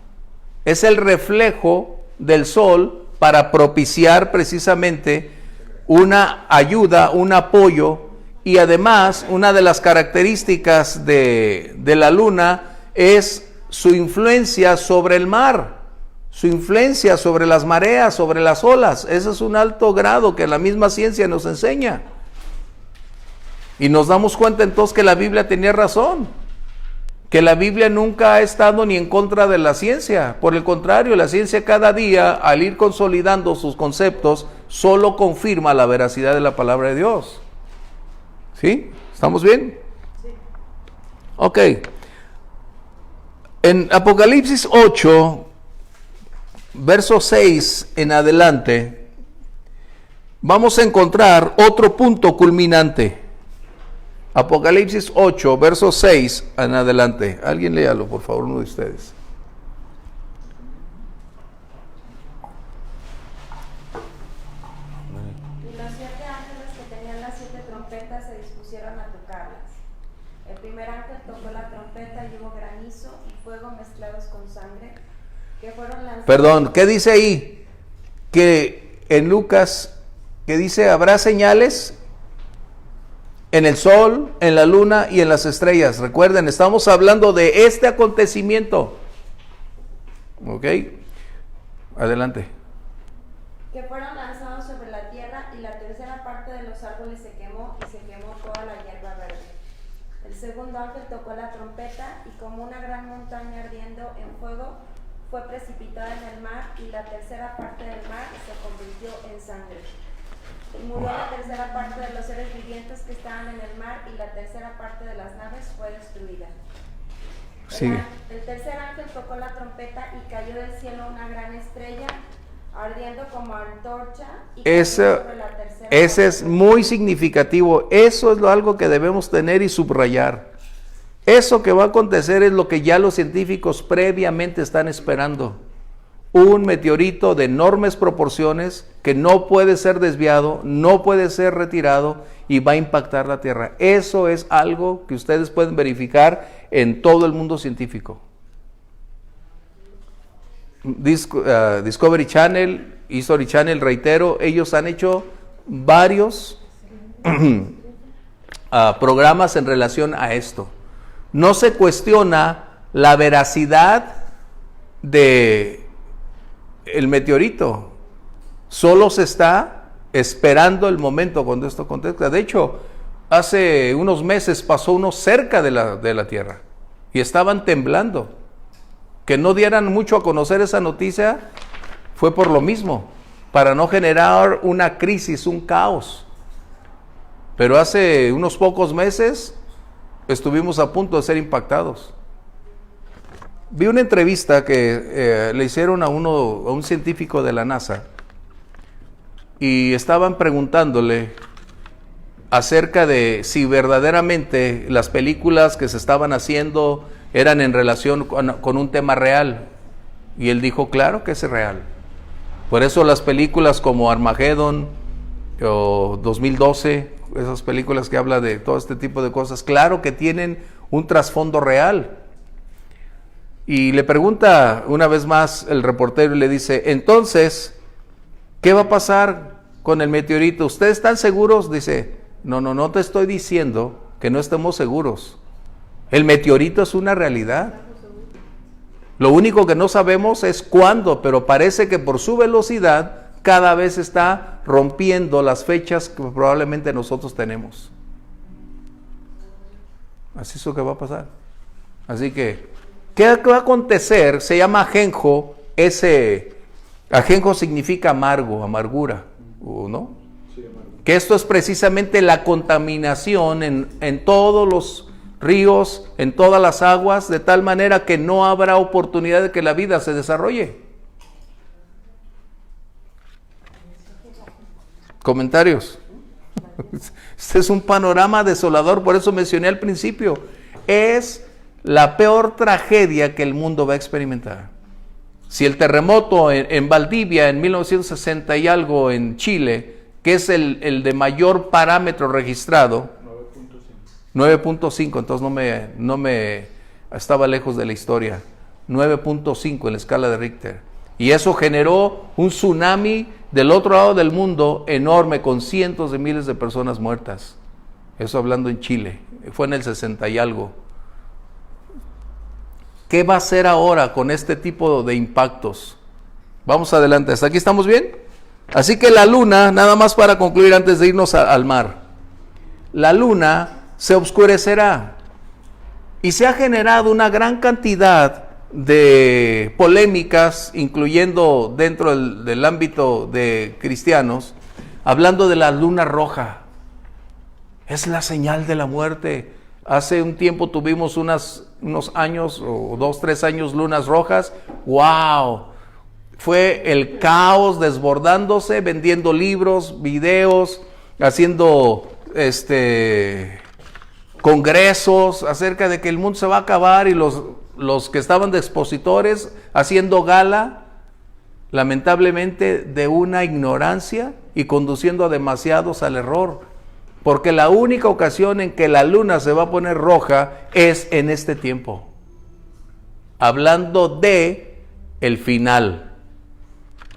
Es el reflejo del sol para propiciar precisamente una ayuda, un apoyo, y además una de las características de la luna es su influencia sobre el mar, su influencia sobre las mareas, sobre las olas. Ese es un alto grado que la misma ciencia nos enseña. Y nos damos cuenta entonces que la Biblia tenía razón, que la Biblia nunca ha estado ni en contra de la ciencia. Por el contrario, la ciencia cada día, al ir consolidando sus conceptos, solo confirma la veracidad de la palabra de Dios. ¿Sí? ¿Estamos bien? Sí. Ok. En Apocalipsis 8, verso 6 en adelante, vamos a encontrar otro punto culminante. Apocalipsis 8, verso 6 en adelante. Alguien léalo, por favor, uno de ustedes. Y los 7 ángeles que tenían las 7 trompetas se dispusieron a tocarlas. El primer ángel tocó la trompeta y hubo granizo y fuego mezclados con sangre, que fueron lanzados. Perdón, ¿qué dice ahí? Que en Lucas, que dice, habrá señales en el sol, en la luna y en las estrellas. Recuerden, estamos hablando de este acontecimiento. ¿Ok? Adelante. Que fueron lanzados sobre la tierra, y la tercera parte de los árboles se quemó, y se quemó toda la hierba verde. El segundo ángel tocó la trompeta, y como una gran montaña ardiendo en fuego, fue precipitada en el mar, y la tercera parte del mar se convirtió en sangre. Y murió la tercera parte de los seres vivientes que estaban en el mar, y la tercera parte de las naves fue destruida. Sigue. El tercer ángel tocó la trompeta, y cayó del cielo una gran estrella, ardiendo como antorcha, y cayó sobre la tercera Ese parte. es muy significativo. Eso es algo que debemos tener y subrayar. Eso que va a acontecer es lo que ya los científicos previamente están esperando. Un meteorito de enormes proporciones que no puede ser desviado, no puede ser retirado y va a impactar la Tierra. Eso es algo que ustedes pueden verificar en todo el mundo científico. Discovery Channel, History Channel, reitero, ellos han hecho varios programas en relación a esto. No se cuestiona la veracidad de el meteorito, solo se está esperando el momento cuando esto acontezca. De hecho, hace unos meses pasó uno cerca de la Tierra y estaban temblando. Que no dieran mucho a conocer esa noticia fue por lo mismo, para no generar una crisis, un caos. Pero hace unos pocos meses estuvimos a punto de ser impactados. Vi una entrevista que le hicieron a un científico de la NASA y estaban preguntándole acerca de si verdaderamente las películas que se estaban haciendo eran en relación con un tema real. Y él dijo, claro que es real. Por eso las películas como Armageddon, o 2012, esas películas que habla de todo este tipo de cosas, claro que tienen un trasfondo real. Y le pregunta una vez más el reportero y le dice, entonces, ¿qué va a pasar con el meteorito? ¿Ustedes están seguros? Dice, no te estoy diciendo que no estemos seguros. El meteorito es una realidad. Lo único que no sabemos es cuándo, pero parece que por su velocidad cada vez está rompiendo las fechas que probablemente nosotros tenemos. Así es lo que va a pasar. Así que, ¿qué va a acontecer? Se llama ajenjo. Ajenjo significa amargo, amargura, ¿no? Sí, amargo. Que esto es precisamente la contaminación en todos los ríos, en todas las aguas, de tal manera que no habrá oportunidad de que la vida se desarrolle. ¿Comentarios? Este es un panorama desolador, por eso mencioné al principio. Es la peor tragedia que el mundo va a experimentar. Si el terremoto en Valdivia en 1960 y algo en Chile, que es el de mayor parámetro registrado, 9.5, entonces no me estaba lejos de la historia, 9.5 en la escala de Richter. Y eso generó un tsunami del otro lado del mundo enorme, con cientos de miles de personas muertas. Eso hablando en Chile, fue en el 60 y algo. ¿Qué va a hacer ahora con este tipo de impactos? Vamos adelante, ¿hasta aquí estamos bien? Así que la luna, nada más para concluir antes de irnos al mar, la luna se oscurecerá y se ha generado una gran cantidad de polémicas, incluyendo dentro del ámbito de cristianos, hablando de la luna roja. Es la señal de la muerte. Hace un tiempo tuvimos unos años, o 2-3 años, lunas rojas. ¡Wow! Fue el caos desbordándose, vendiendo libros, videos, haciendo congresos acerca de que el mundo se va a acabar, y los que estaban de expositores haciendo gala, lamentablemente, de una ignorancia y conduciendo a demasiados al error. Porque la única ocasión en que la luna se va a poner roja es en este tiempo. Hablando de el final.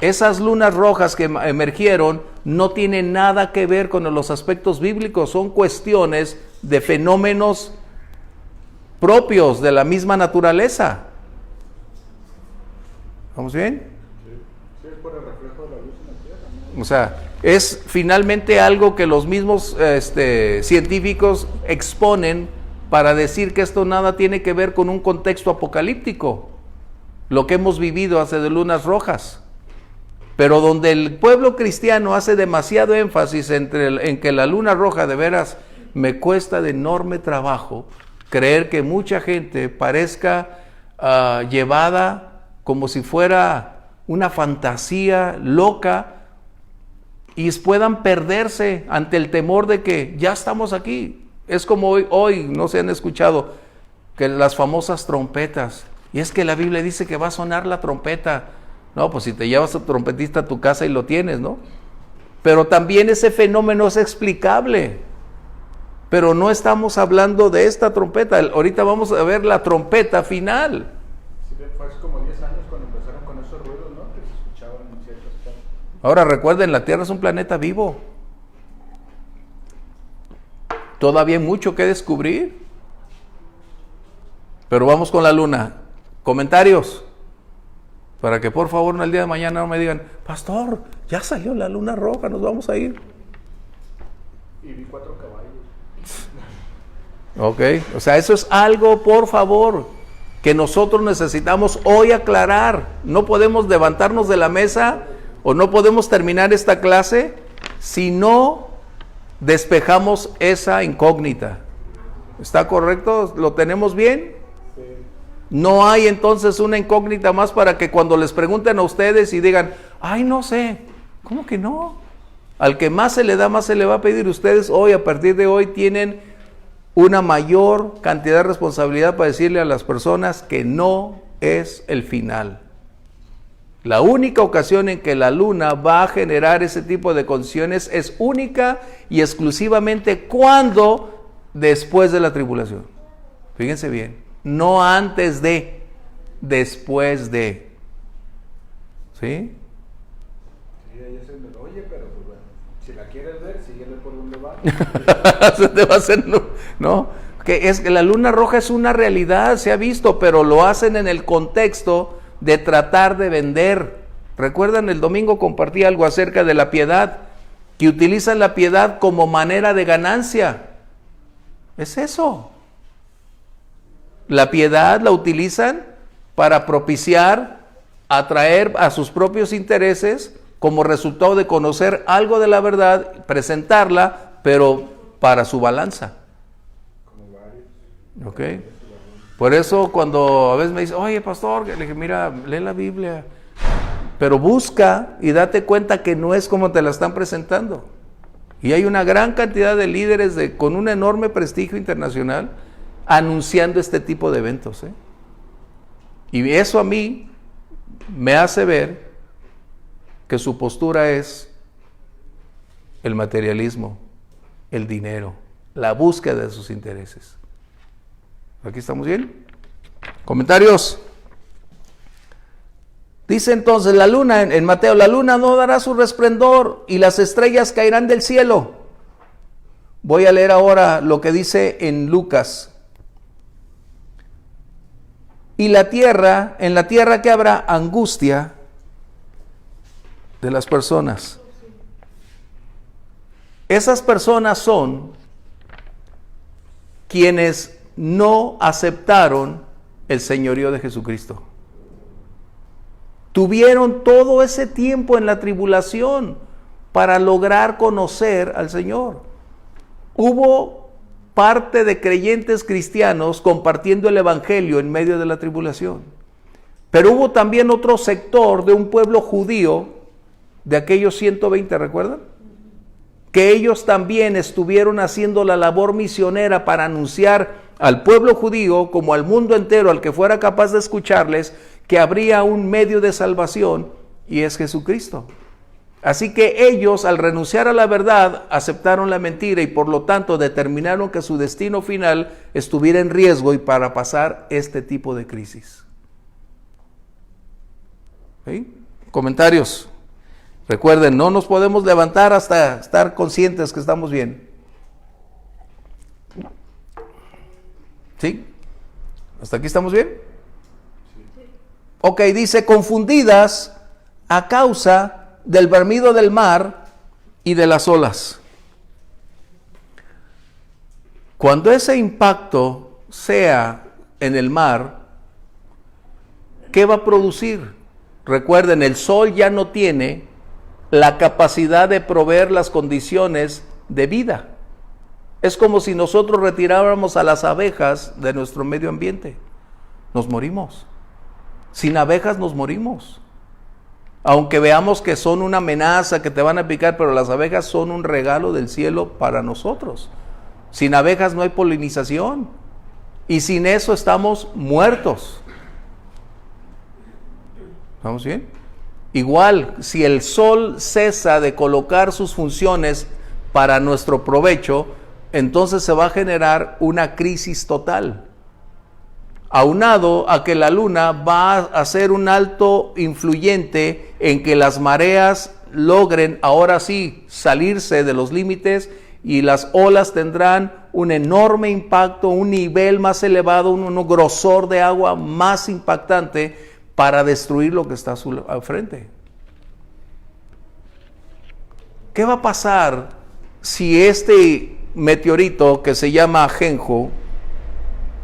Esas lunas rojas que emergieron no tienen nada que ver con los aspectos bíblicos, son cuestiones de fenómenos propios de la misma naturaleza. ¿Vamos bien? Sí, es por el reflejo de la luz en la tierra, ¿no? O sea, es finalmente algo que los mismos científicos exponen para decir que esto nada tiene que ver con un contexto apocalíptico, lo que hemos vivido hace de lunas rojas. Pero donde el pueblo cristiano hace demasiado énfasis en que la luna roja, de veras, me cuesta de enorme trabajo creer que mucha gente parezca llevada como si fuera una fantasía loca y puedan perderse ante el temor de que ya estamos aquí. Es como hoy no se han escuchado que las famosas trompetas, y es que la Biblia dice que va a sonar la trompeta. No, pues si te llevas a tu trompetista a tu casa y lo tienes, ¿no? Pero también ese fenómeno es explicable. Pero no estamos hablando de esta trompeta. Ahorita vamos a ver la trompeta final. Sí, fue hace como 10 años cuando empezaron con esos ruidos, ¿no? Que se escuchaban en ciertas partes. Ahora recuerden, la Tierra es un planeta vivo. Todavía hay mucho que descubrir. Pero vamos con la luna. ¿Comentarios? Para que por favor el día de mañana no me digan, pastor, ya salió la luna roja, nos vamos a ir. Y vi 4 caballos. Ok, o sea, eso es algo, por favor, que nosotros necesitamos hoy aclarar. No podemos levantarnos de la mesa o no podemos terminar esta clase si no despejamos esa incógnita. ¿Está correcto? ¿Lo tenemos bien? No hay entonces una incógnita más para que cuando les pregunten a ustedes y digan, ay, no sé, ¿cómo que no? Al que más se le da, más se le va a pedir. Ustedes hoy, a partir de hoy, tienen una mayor cantidad de responsabilidad para decirle a las personas que no es el final. La única ocasión en que la luna va a generar ese tipo de condiciones es única y exclusivamente cuando después de la tribulación. Fíjense bien, no antes de, después de. ¿Sí? Sí, ahí es el de, oye, pero pues bueno, si la quieres ver, síguele por donde va. Se te va a hacer, ¿no? Que es que la luna roja es una realidad, se ha visto, pero lo hacen en el contexto de tratar de vender. ¿Recuerdan? El domingo compartí algo acerca de la piedad, que utilizan la piedad como manera de ganancia. Es eso. La piedad la utilizan para propiciar, atraer a sus propios intereses como resultado de conocer algo de la verdad, presentarla, pero para su balanza. ¿Ok? Por eso cuando a veces me dice, oye pastor, le dije, mira, lee la Biblia, pero busca y date cuenta que no es como te la están presentando. Y hay una gran cantidad de líderes con un enorme prestigio internacional anunciando este tipo de eventos, ¿eh? Y eso a mí me hace ver que su postura es el materialismo, el dinero, la búsqueda de sus intereses. ¿Aquí estamos bien? ¿Comentarios? Dice entonces la luna, en Mateo, la luna no dará su resplandor y las estrellas caerán del cielo. Voy a leer ahora lo que dice en Lucas. Y en la tierra que habrá angustia de las personas. Esas personas son quienes no aceptaron el señorío de Jesucristo. Tuvieron todo ese tiempo en la tribulación para lograr conocer al Señor. Hubo parte de creyentes cristianos compartiendo el evangelio en medio de la tribulación. Pero hubo también otro sector de un pueblo judío, de aquellos 120, ¿recuerdan? Que ellos también estuvieron haciendo la labor misionera para anunciar al pueblo judío como al mundo entero, al que fuera capaz de escucharles, que habría un medio de salvación y es Jesucristo. Así que ellos, al renunciar a la verdad, aceptaron la mentira y por lo tanto determinaron que su destino final estuviera en riesgo y para pasar este tipo de crisis. ¿Sí? ¿Comentarios? Recuerden, no nos podemos levantar hasta estar conscientes que estamos bien. ¿Sí? ¿Hasta aquí estamos bien? Ok, dice, confundidas a causa del bramido del mar y de las olas. Cuando ese impacto sea en el mar, ¿qué va a producir? Recuerden, el sol ya no tiene la capacidad de proveer las condiciones de vida. Es como si nosotros retiráramos a las abejas de nuestro medio ambiente. Nos morimos. Sin abejas nos morimos. Aunque veamos que son una amenaza, que te van a picar, pero las abejas son un regalo del cielo para nosotros. Sin abejas no hay polinización. Y sin eso estamos muertos. ¿Estamos bien? Igual, si el sol cesa de colocar sus funciones para nuestro provecho, entonces se va a generar una crisis total. Aunado a que la luna va a ser un alto influyente en que las mareas logren ahora sí salirse de los límites y las olas tendrán un enorme impacto, un nivel más elevado, un grosor de agua más impactante para destruir lo que está al frente. ¿Qué va a pasar si este meteorito que se llama ajenjo,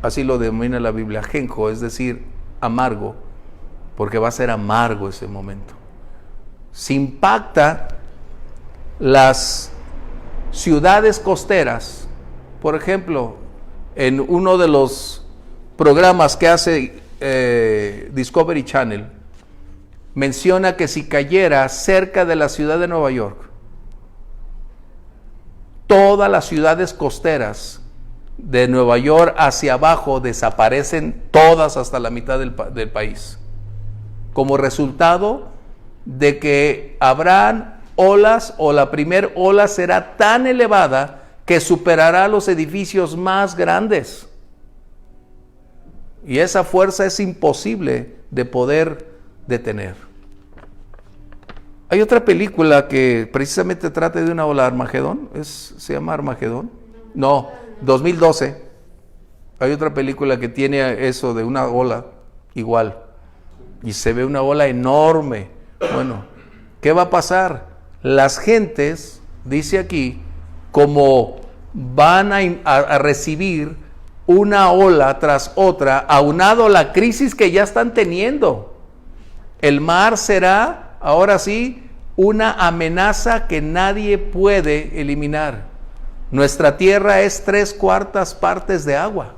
así lo denomina la Biblia, ajenjo, es decir, amargo, porque va a ser amargo ese momento, si impacta las ciudades costeras? Por ejemplo, en uno de los programas que hace Discovery Channel, menciona que si cayera cerca de la ciudad de Nueva York, todas las ciudades costeras de Nueva York hacia abajo desaparecen todas hasta la mitad del país. como resultado de que habrán olas, o la primer ola será tan elevada que superará los edificios más grandes. Y esa fuerza es imposible de poder detener. Hay otra película que precisamente trata de una ola, Armagedón. ¿Se llama Armagedón? No, 2012. Hay otra película que tiene eso de una ola igual. Y se ve una ola enorme. Bueno, ¿qué va a pasar? Las gentes, dice aquí, como van a recibir una ola tras otra, aunado a la crisis que ya están teniendo. El mar será, ahora sí, una amenaza que nadie puede eliminar. Nuestra tierra es 3/4 partes de agua.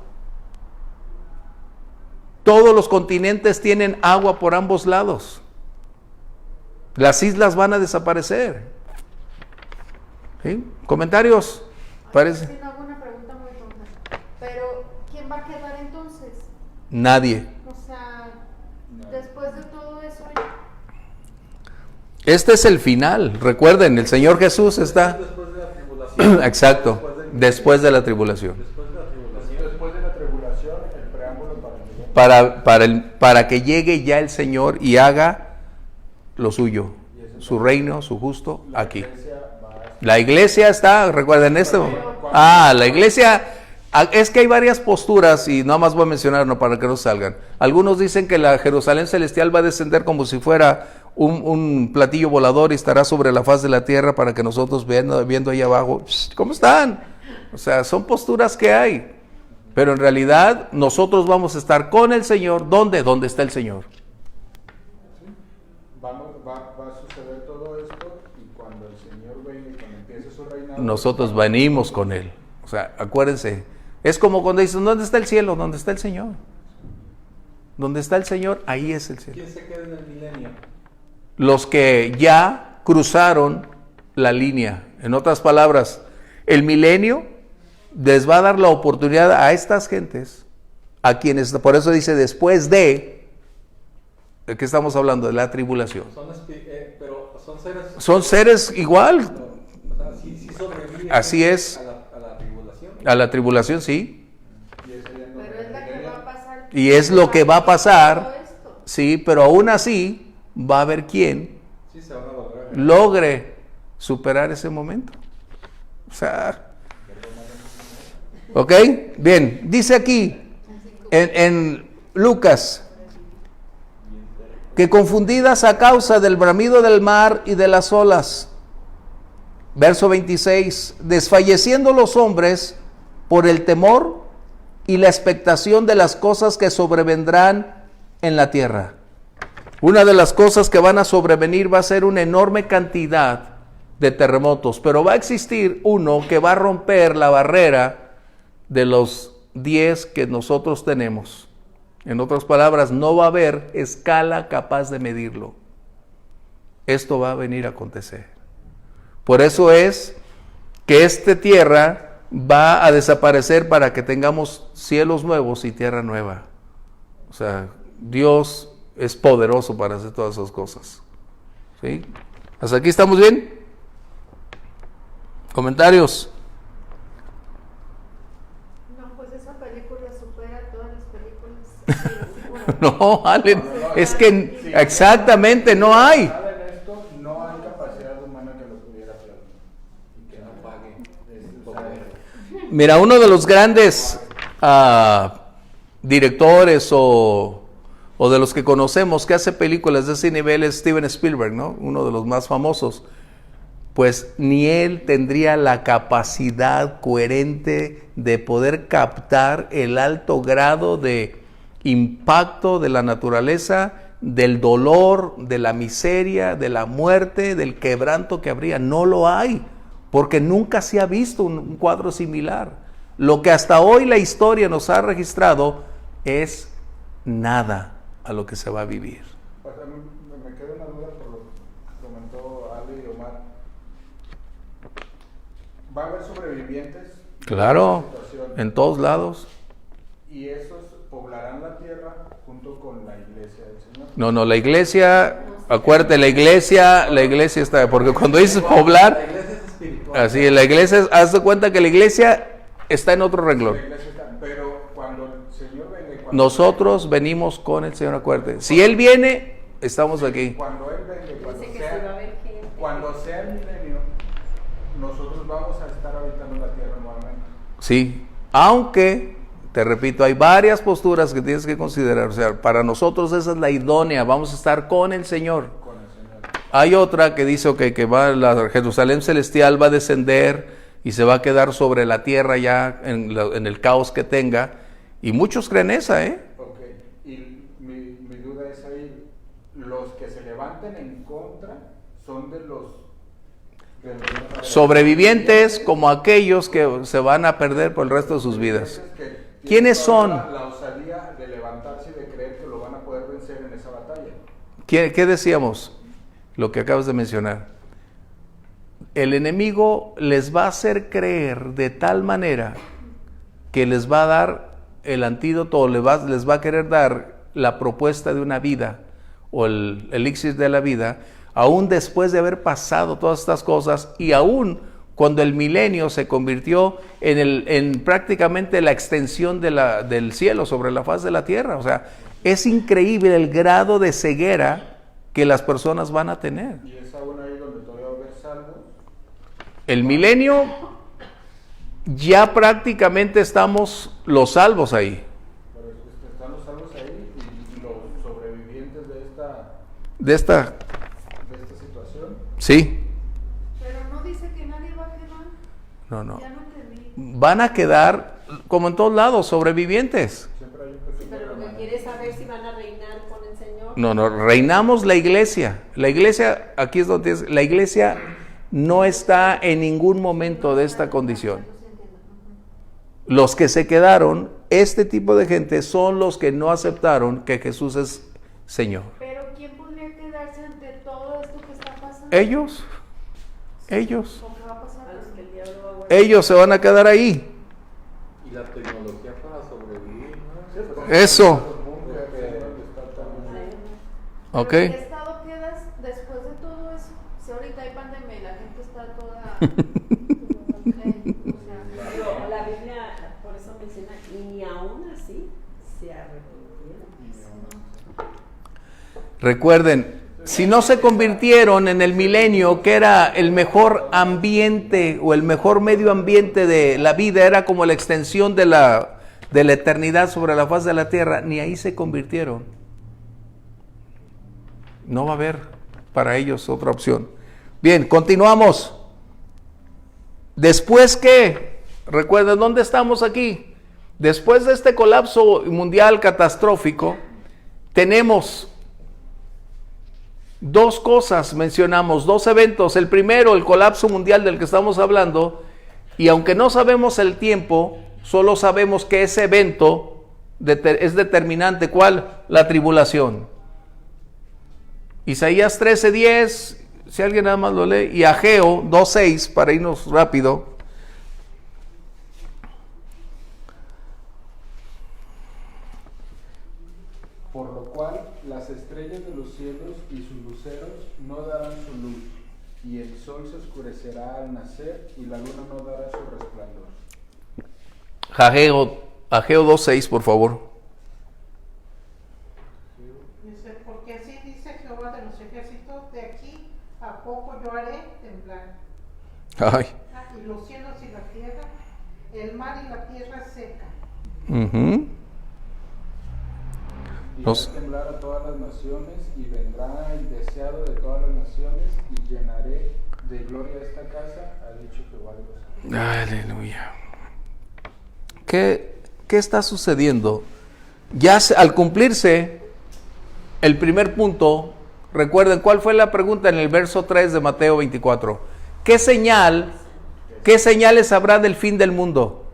Todos los continentes tienen agua por ambos lados. Las islas van a desaparecer. ¿Sí? ¿Comentarios? Parece. Sí, no, hago una pregunta muy tonta. Pero, ¿quién va a quedar entonces? Nadie. O sea, después de todo eso. Este es el final. Recuerden, el Señor Jesús está. Después de la tribulación. Exacto. Después de la tribulación. Después de la tribulación, el preámbulo Para que llegue ya el Señor y haga lo suyo, su reino, su justo, aquí. La iglesia está, recuerden esto. La iglesia, es que hay varias posturas y nada más voy a mencionar, no para que no salgan. Algunos dicen que la Jerusalén celestial va a descender como si fuera un platillo volador y estará sobre la faz de la tierra para que nosotros viendo ahí abajo, ¿cómo están? O sea, son posturas que hay. Pero en realidad nosotros vamos a estar con el Señor. ¿Dónde? ¿Dónde está el Señor? Va a suceder todo esto y cuando el Señor venga y cuando empiece su reinado, Nosotros venimos con Él. O sea, acuérdense, es como cuando dicen, ¿dónde está el cielo? ¿Dónde está el Señor? ¿Dónde está el Señor? Ahí es el cielo. ¿Quién se queda en el milenio? Los que ya cruzaron la línea. En otras palabras, el milenio les va a dar la oportunidad a estas gentes, a quienes, por eso dice después ¿de qué estamos hablando? De la tribulación. Pero son seres... Son seres igual. O sea, sí sobreviven. Así es. A la tribulación. A la tribulación, sí. Pero es la que va a pasar. Y es lo que va a pasar. Todo esto. Sí, pero aún así va a haber quien Sí, se van a lograr. logre superar ese momento. O sea, ¿ok? Bien, dice aquí en Lucas que confundidas a causa del bramido del mar y de las olas, verso 26, desfalleciendo los hombres por el temor y la expectación de las cosas que sobrevendrán en la tierra. Una de las cosas que van a sobrevenir va a ser una enorme cantidad de terremotos, pero va a existir uno que va a romper la barrera de los 10 que nosotros tenemos. En otras palabras, no va a haber escala capaz de medirlo. Esto va a venir a acontecer. Por eso es que esta tierra va a desaparecer para que tengamos cielos nuevos y tierra nueva. O sea, Dios es poderoso para hacer todas esas cosas. ¿Sí? ¿Hasta aquí estamos bien? ¿Comentarios? No, pues esa película supera todas las películas. No, Allen, es que exactamente no hay. en esto, no hay capacidad humana que lo pudiera plasmar y que no pague. Mira, uno de los grandes directores o de los que conocemos que hace películas de ese nivel es Steven Spielberg, ¿no? Uno de los más famosos. Pues ni él tendría la capacidad coherente de poder captar el alto grado de impacto de la naturaleza, del dolor, de la miseria, de la muerte, del quebranto que habría. No lo hay, porque nunca se ha visto un cuadro similar. Lo que hasta hoy la historia nos ha registrado es nada a lo que se va a vivir. Pues a mí me queda una duda por lo que comentó Ale y Omar. ¿Va a haber sobrevivientes? Claro, De esta situación? en todos lados. Y esos poblarán la tierra junto con la iglesia del Señor. No, la iglesia, acuérdate, la iglesia está, porque cuando dices La poblar, iglesia es espiritual. así, la iglesia, haz de cuenta que la iglesia está en otro renglón. La iglesia está, pero cuando el Señor venga, cuando Nosotros venimos con el Señor, acuérdate. Si Él viene, estamos aquí. cuando Él venga, Dice que se va a ver gente. cuando sea el milenio, nosotros vamos a estar habitando la tierra nuevamente. Sí, aunque, te repito, hay varias posturas que tienes que considerar. O sea, para nosotros esa es la idónea, vamos a estar con el Señor. Con el Señor. Hay otra que dice, que va la Jerusalén celestial va a descender y se va a quedar sobre la tierra ya en el caos que tenga. Y muchos creen esa, Ok, y mi duda es ahí, los que se levanten en contra son de los Sobrevivientes como aquellos que se van a perder por el resto de sus vidas. que ¿Quiénes son? La osadía de levantarse y de creer que lo van a poder vencer en esa batalla. ¿Qué decíamos? Lo que acabas de mencionar. El enemigo les va a hacer creer de tal manera que les va a dar el antídoto, o les va a querer dar la propuesta de una vida o el elixir de la vida, aún después de haber pasado todas estas cosas, y aún cuando el milenio se convirtió en prácticamente la extensión del cielo sobre la faz de la tierra. O sea, es increíble el grado de ceguera que las personas van a tener. Y es aún ahí donde todavía va a haber salvos. El milenio, ya prácticamente estamos los salvos ahí. Pero están los salvos ahí y los sobrevivientes De esta, situación. sí, Pero no dice que nadie va a quedar. no. Ya no entendí. Van a quedar, como en todos lados, sobrevivientes. Siempre hay un Sí, pequeño pero lo que remanente. quiere es saber si van a reinar con el Señor. No, reinamos la iglesia. La iglesia, aquí es donde es, la iglesia no está en ningún momento de esta condición. Los que se quedaron, este tipo de gente, son los que no aceptaron que Jesús es Señor. Pero ¿quién podría quedarse ante todo esto que está pasando? Ellos, ¿Cómo va a pasar? A los que el diablo va a guardar. ellos se van a quedar ahí. Y la tecnología para sobrevivir, ¿no? Sí, pues, Eso. los búnkeres, donde está también. ¿Ok? ¿Pero en qué estado quedas después de todo eso? Si ahorita hay pandemia y la gente está toda... Pero la Biblia, por eso menciona, y ni aún así se arrepintieron. Recuerden, si no se convirtieron en el milenio, que era el mejor ambiente o el mejor medio ambiente de la vida, era como la extensión de la eternidad sobre la faz de la tierra, ni ahí se convirtieron. No va a haber para ellos otra opción. Bien, continuamos. Después que, recuerden, ¿dónde estamos aquí? Después de este colapso mundial catastrófico, tenemos dos cosas, mencionamos, dos eventos. El primero, el colapso mundial del que estamos hablando, y aunque no sabemos el tiempo, solo sabemos que ese evento es determinante. ¿Cuál? La tribulación. Isaías 13:10, si alguien nada más lo lee, y Ageo 2:6, para irnos rápido. Por lo cual las estrellas de los cielos y sus luceros no darán su luz, y el sol se oscurecerá al nacer, y la luna no dará su resplandor. Ageo 2:6, por favor. Dice, porque así dice Jehová de los ejércitos, de aquí a poco yo haré temblar. Ay. Y los cielos y la tierra, el mar y la tierra seca. Ujú. Y Los- haré temblar a todas las naciones, y vendrá el deseado de todas las naciones, y llenaré de gloria esta casa, ha dicho Jehová de los ejércitos. Aleluya. ¿Qué está sucediendo? Ya al cumplirse el primer punto, recuerden, ¿cuál fue la pregunta en el verso 3 de Mateo 24? ¿Qué señales habrá del fin del mundo?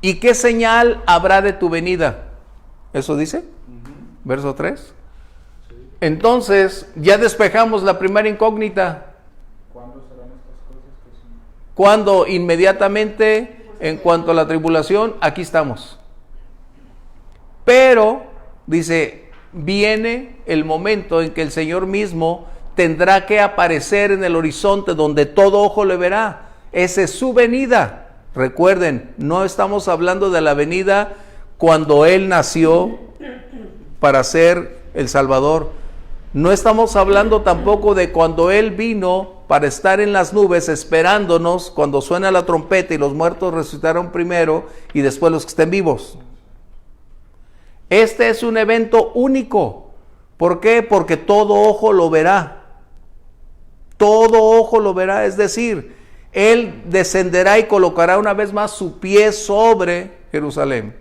¿Y qué señal habrá de tu venida? ¿Eso dice? Verso 3. Entonces, ya despejamos la primera incógnita. ¿Cuándo serán estas cosas que son? Cuando inmediatamente, en cuanto a la tribulación, aquí estamos. Pero, dice, viene el momento en que el Señor mismo tendrá que aparecer en el horizonte donde todo ojo le verá. Esa es su venida. Recuerden, no estamos hablando de la venida cuando Él nació para ser el Salvador. No estamos hablando tampoco de cuando Él vino para estar en las nubes esperándonos cuando suena la trompeta y los muertos resucitaron primero y después los que estén vivos. Este es un evento único. ¿Por qué? Porque todo ojo lo verá. Todo ojo lo verá, es decir, Él descenderá y colocará una vez más su pie sobre Jerusalén.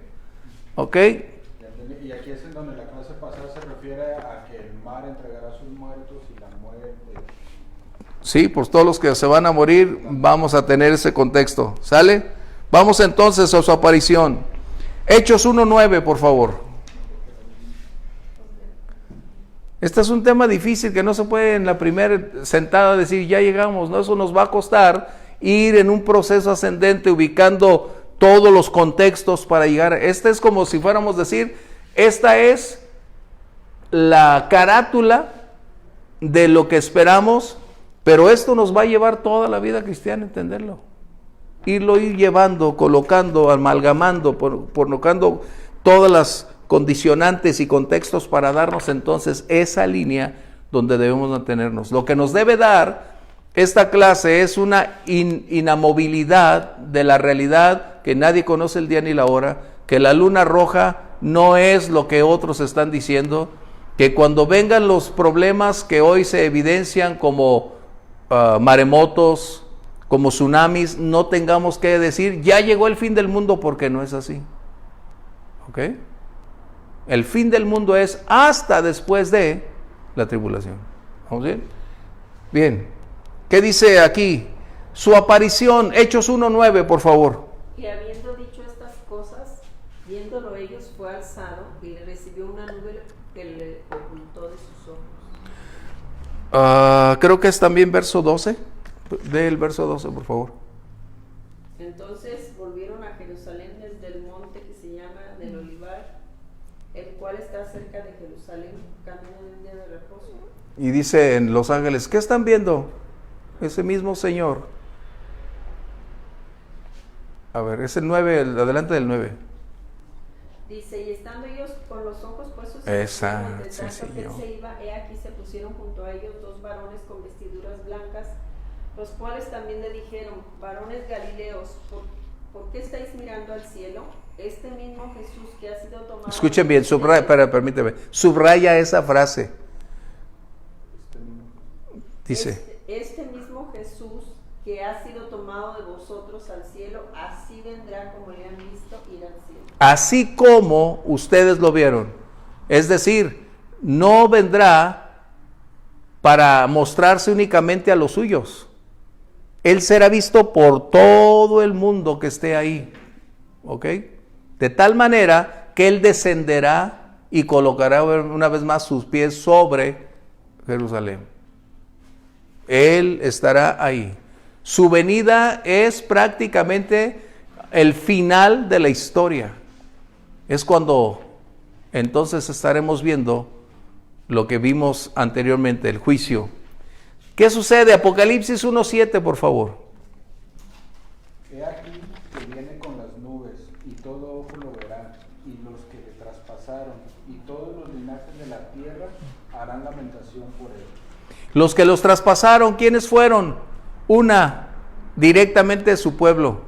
¿Ok? Y aquí es en donde la clase pasada se refiere a que el mar entregará sus muertos y la muerte. Sí, pues todos los que se van a morir vamos a tener ese contexto. ¿Sale? Vamos entonces a su aparición. Hechos 1:9, por favor. Este es un tema difícil que no se puede en la primera sentada decir ya llegamos, ¿no? Eso nos va a costar ir en un proceso ascendente ubicando todos los contextos para llegar. Este es como si fuéramos a decir, esta es la carátula de lo que esperamos, pero esto nos va a llevar toda la vida cristiana a entenderlo. Ir llevando, colocando, amalgamando, colocando todas las condicionantes y contextos para darnos entonces esa línea donde debemos mantenernos. Lo que nos debe dar esta clase es una inamovilidad de la realidad, que nadie conoce el día ni la hora, que la luna roja no es lo que otros están diciendo, que cuando vengan los problemas que hoy se evidencian como maremotos, como tsunamis, no tengamos que decir ya llegó el fin del mundo, porque no es así. ¿Ok? El fin del mundo es hasta después de la tribulación. ¿Vamos bien? Bien. ¿Qué dice aquí? Su aparición, Hechos 1:9, por favor. Y habiendo dicho estas cosas, viéndolo ellos, fue alzado y le recibió una nube que le ocultó de sus ojos. Creo que es también verso 12. Del verso 12, por favor. Entonces volvieron a Jerusalén desde el monte que se llama del Olivar, el cual está cerca de Jerusalén, camino de un día de reposo. Y dice en Los Ángeles, ¿qué están viendo? Ese mismo Señor. A ver, es el 9, adelante del 9. Dice, y estando ellos con los ojos puestos en Exacto, el sí, tanto que él señor. se iba, he aquí se pusieron junto a ellos dos varones con vestiduras blancas, los cuales también le dijeron, varones galileos, ¿por qué estáis mirando al cielo? Este mismo Jesús que ha sido tomado... Escuchen bien, permíteme, subraya esa frase. Dice... Este mismo Jesús que ha sido tomado de vosotros al cielo, así vendrá como le han visto ir al cielo. Así como ustedes lo vieron. Es decir, no vendrá para mostrarse únicamente a los suyos. Él será visto por todo el mundo que esté ahí. ¿Ok? De tal manera que Él descenderá y colocará una vez más sus pies sobre Jerusalén. Él estará ahí. Su venida es prácticamente el final de la historia. Es cuando entonces estaremos viendo lo que vimos anteriormente, el juicio. ¿Qué sucede? Apocalipsis 1:7, por favor. He aquí que viene con las nubes, y todo ojo lo verá, y los que le traspasaron, y todos los linajes de la tierra harán lamentación por él. Los que los traspasaron, ¿quiénes fueron? Una, directamente su pueblo,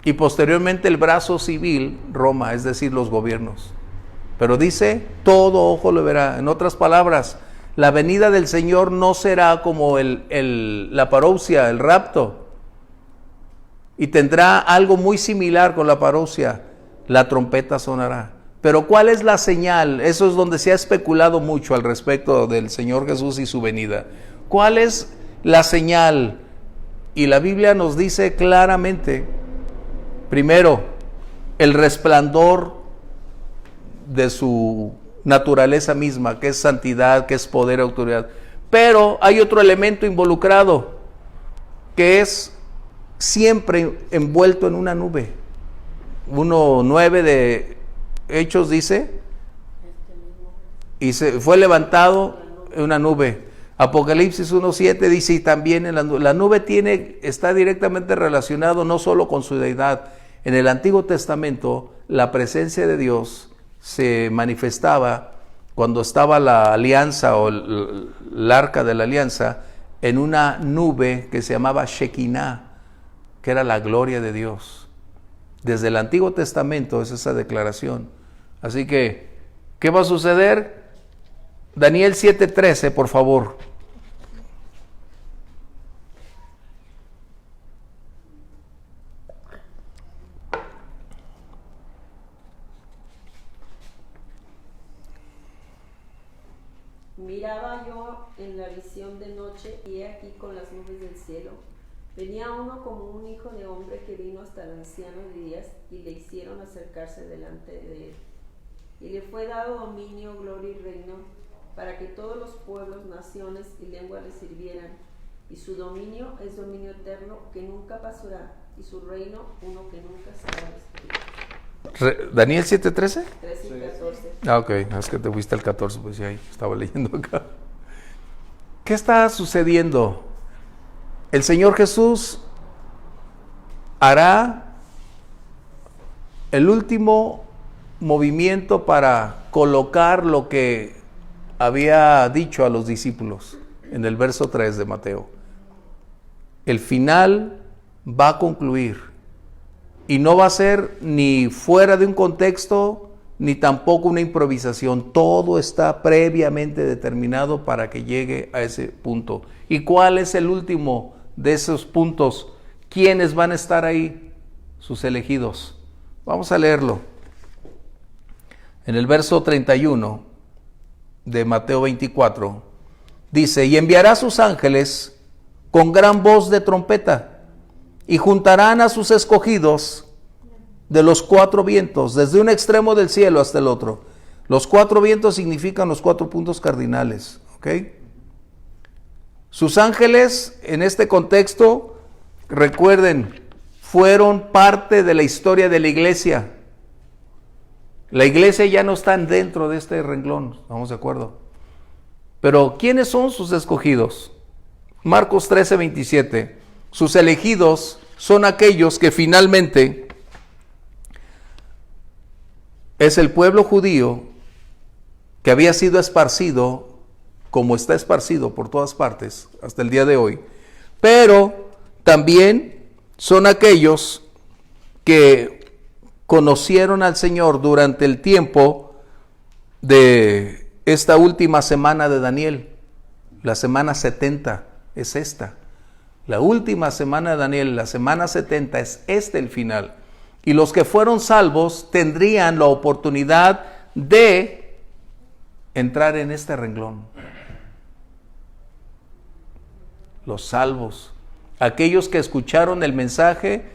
y posteriormente el brazo civil, Roma, es decir, los gobiernos. Pero dice, todo ojo lo verá. En otras palabras, la venida del Señor no será como la parousia, el rapto, y tendrá algo muy similar con la parousia, la trompeta sonará. Pero ¿cuál es la señal? Eso es donde se ha especulado mucho al respecto del Señor Jesús y su venida. ¿Cuál es la señal? Y la Biblia nos dice claramente, primero, el resplandor de su naturaleza misma, que es santidad, que es poder, autoridad. Pero hay otro elemento involucrado, que es siempre envuelto en una nube. 1:9 de Hechos dice, y se fue levantado en una nube. Apocalipsis 1:7 dice, y también en la nube está directamente relacionado no solo con su deidad. En el Antiguo Testamento la presencia de Dios se manifestaba cuando estaba la alianza o el arca de la alianza en una nube que se llamaba Shekinah, que era la gloria de Dios. Desde el Antiguo Testamento es esa declaración. Así que, ¿qué va a suceder? Daniel 7:13, por favor. Miraba yo en la visión de noche, y he aquí con las nubes del cielo venía uno como un hijo de hombre que vino hasta el anciano de días, y le hicieron acercarse delante de él. Y le fue dado dominio, gloria y reino, para que todos los pueblos, naciones y lenguas le sirvieran. Y su dominio es dominio eterno, que nunca pasará, y su reino uno que nunca será destruido. ¿Daniel 7:13? 13 y 14. Ah, ok, es que te fuiste al 14, pues ya ahí estaba leyendo acá. ¿Qué está sucediendo? El Señor Jesús hará el último movimiento para colocar lo que había dicho a los discípulos en el verso 3 de Mateo. El final va a concluir y no va a ser ni fuera de un contexto ni tampoco una improvisación. Todo está previamente determinado para que llegue a ese punto. ¿Y cuál es el último de esos puntos? ¿Quiénes van a estar ahí? Sus elegidos. Vamos a leerlo. En el verso 31 de Mateo 24 dice, y enviará a sus ángeles con gran voz de trompeta, y juntarán a sus escogidos de los cuatro vientos, desde un extremo del cielo hasta el otro. Los cuatro vientos significan los 4 puntos cardinales, ¿ok? Sus ángeles, en este contexto, recuerden, fueron parte de la historia de la iglesia. La iglesia ya no está dentro de este renglón, ¿estamos de acuerdo? Pero, ¿quiénes son sus escogidos? Marcos 13:27. Sus elegidos son aquellos que finalmente es el pueblo judío que había sido esparcido, como está esparcido por todas partes hasta el día de hoy, pero también son aquellos que conocieron al Señor durante el tiempo de esta última semana de Daniel. La semana 70 es esta. La última semana de Daniel, la semana 70, es el final. Y los que fueron salvos tendrían la oportunidad de entrar en este renglón. Los salvos, aquellos que escucharon el mensaje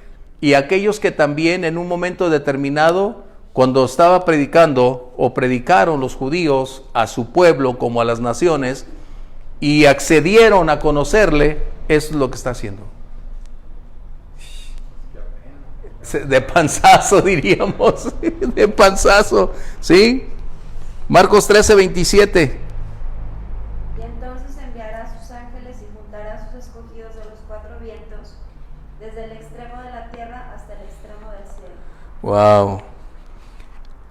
y aquellos que también en un momento determinado, cuando estaba predicando o predicaron los judíos a su pueblo como a las naciones y accedieron a conocerle, es lo que está haciendo. De panzazo, diríamos, de panzazo, ¿sí? Marcos 13:27. Y entonces enviará a sus ángeles y juntará a sus escogidos de los 4 vientos, desde el extremo de la tierra hasta el extremo del cielo. Wow.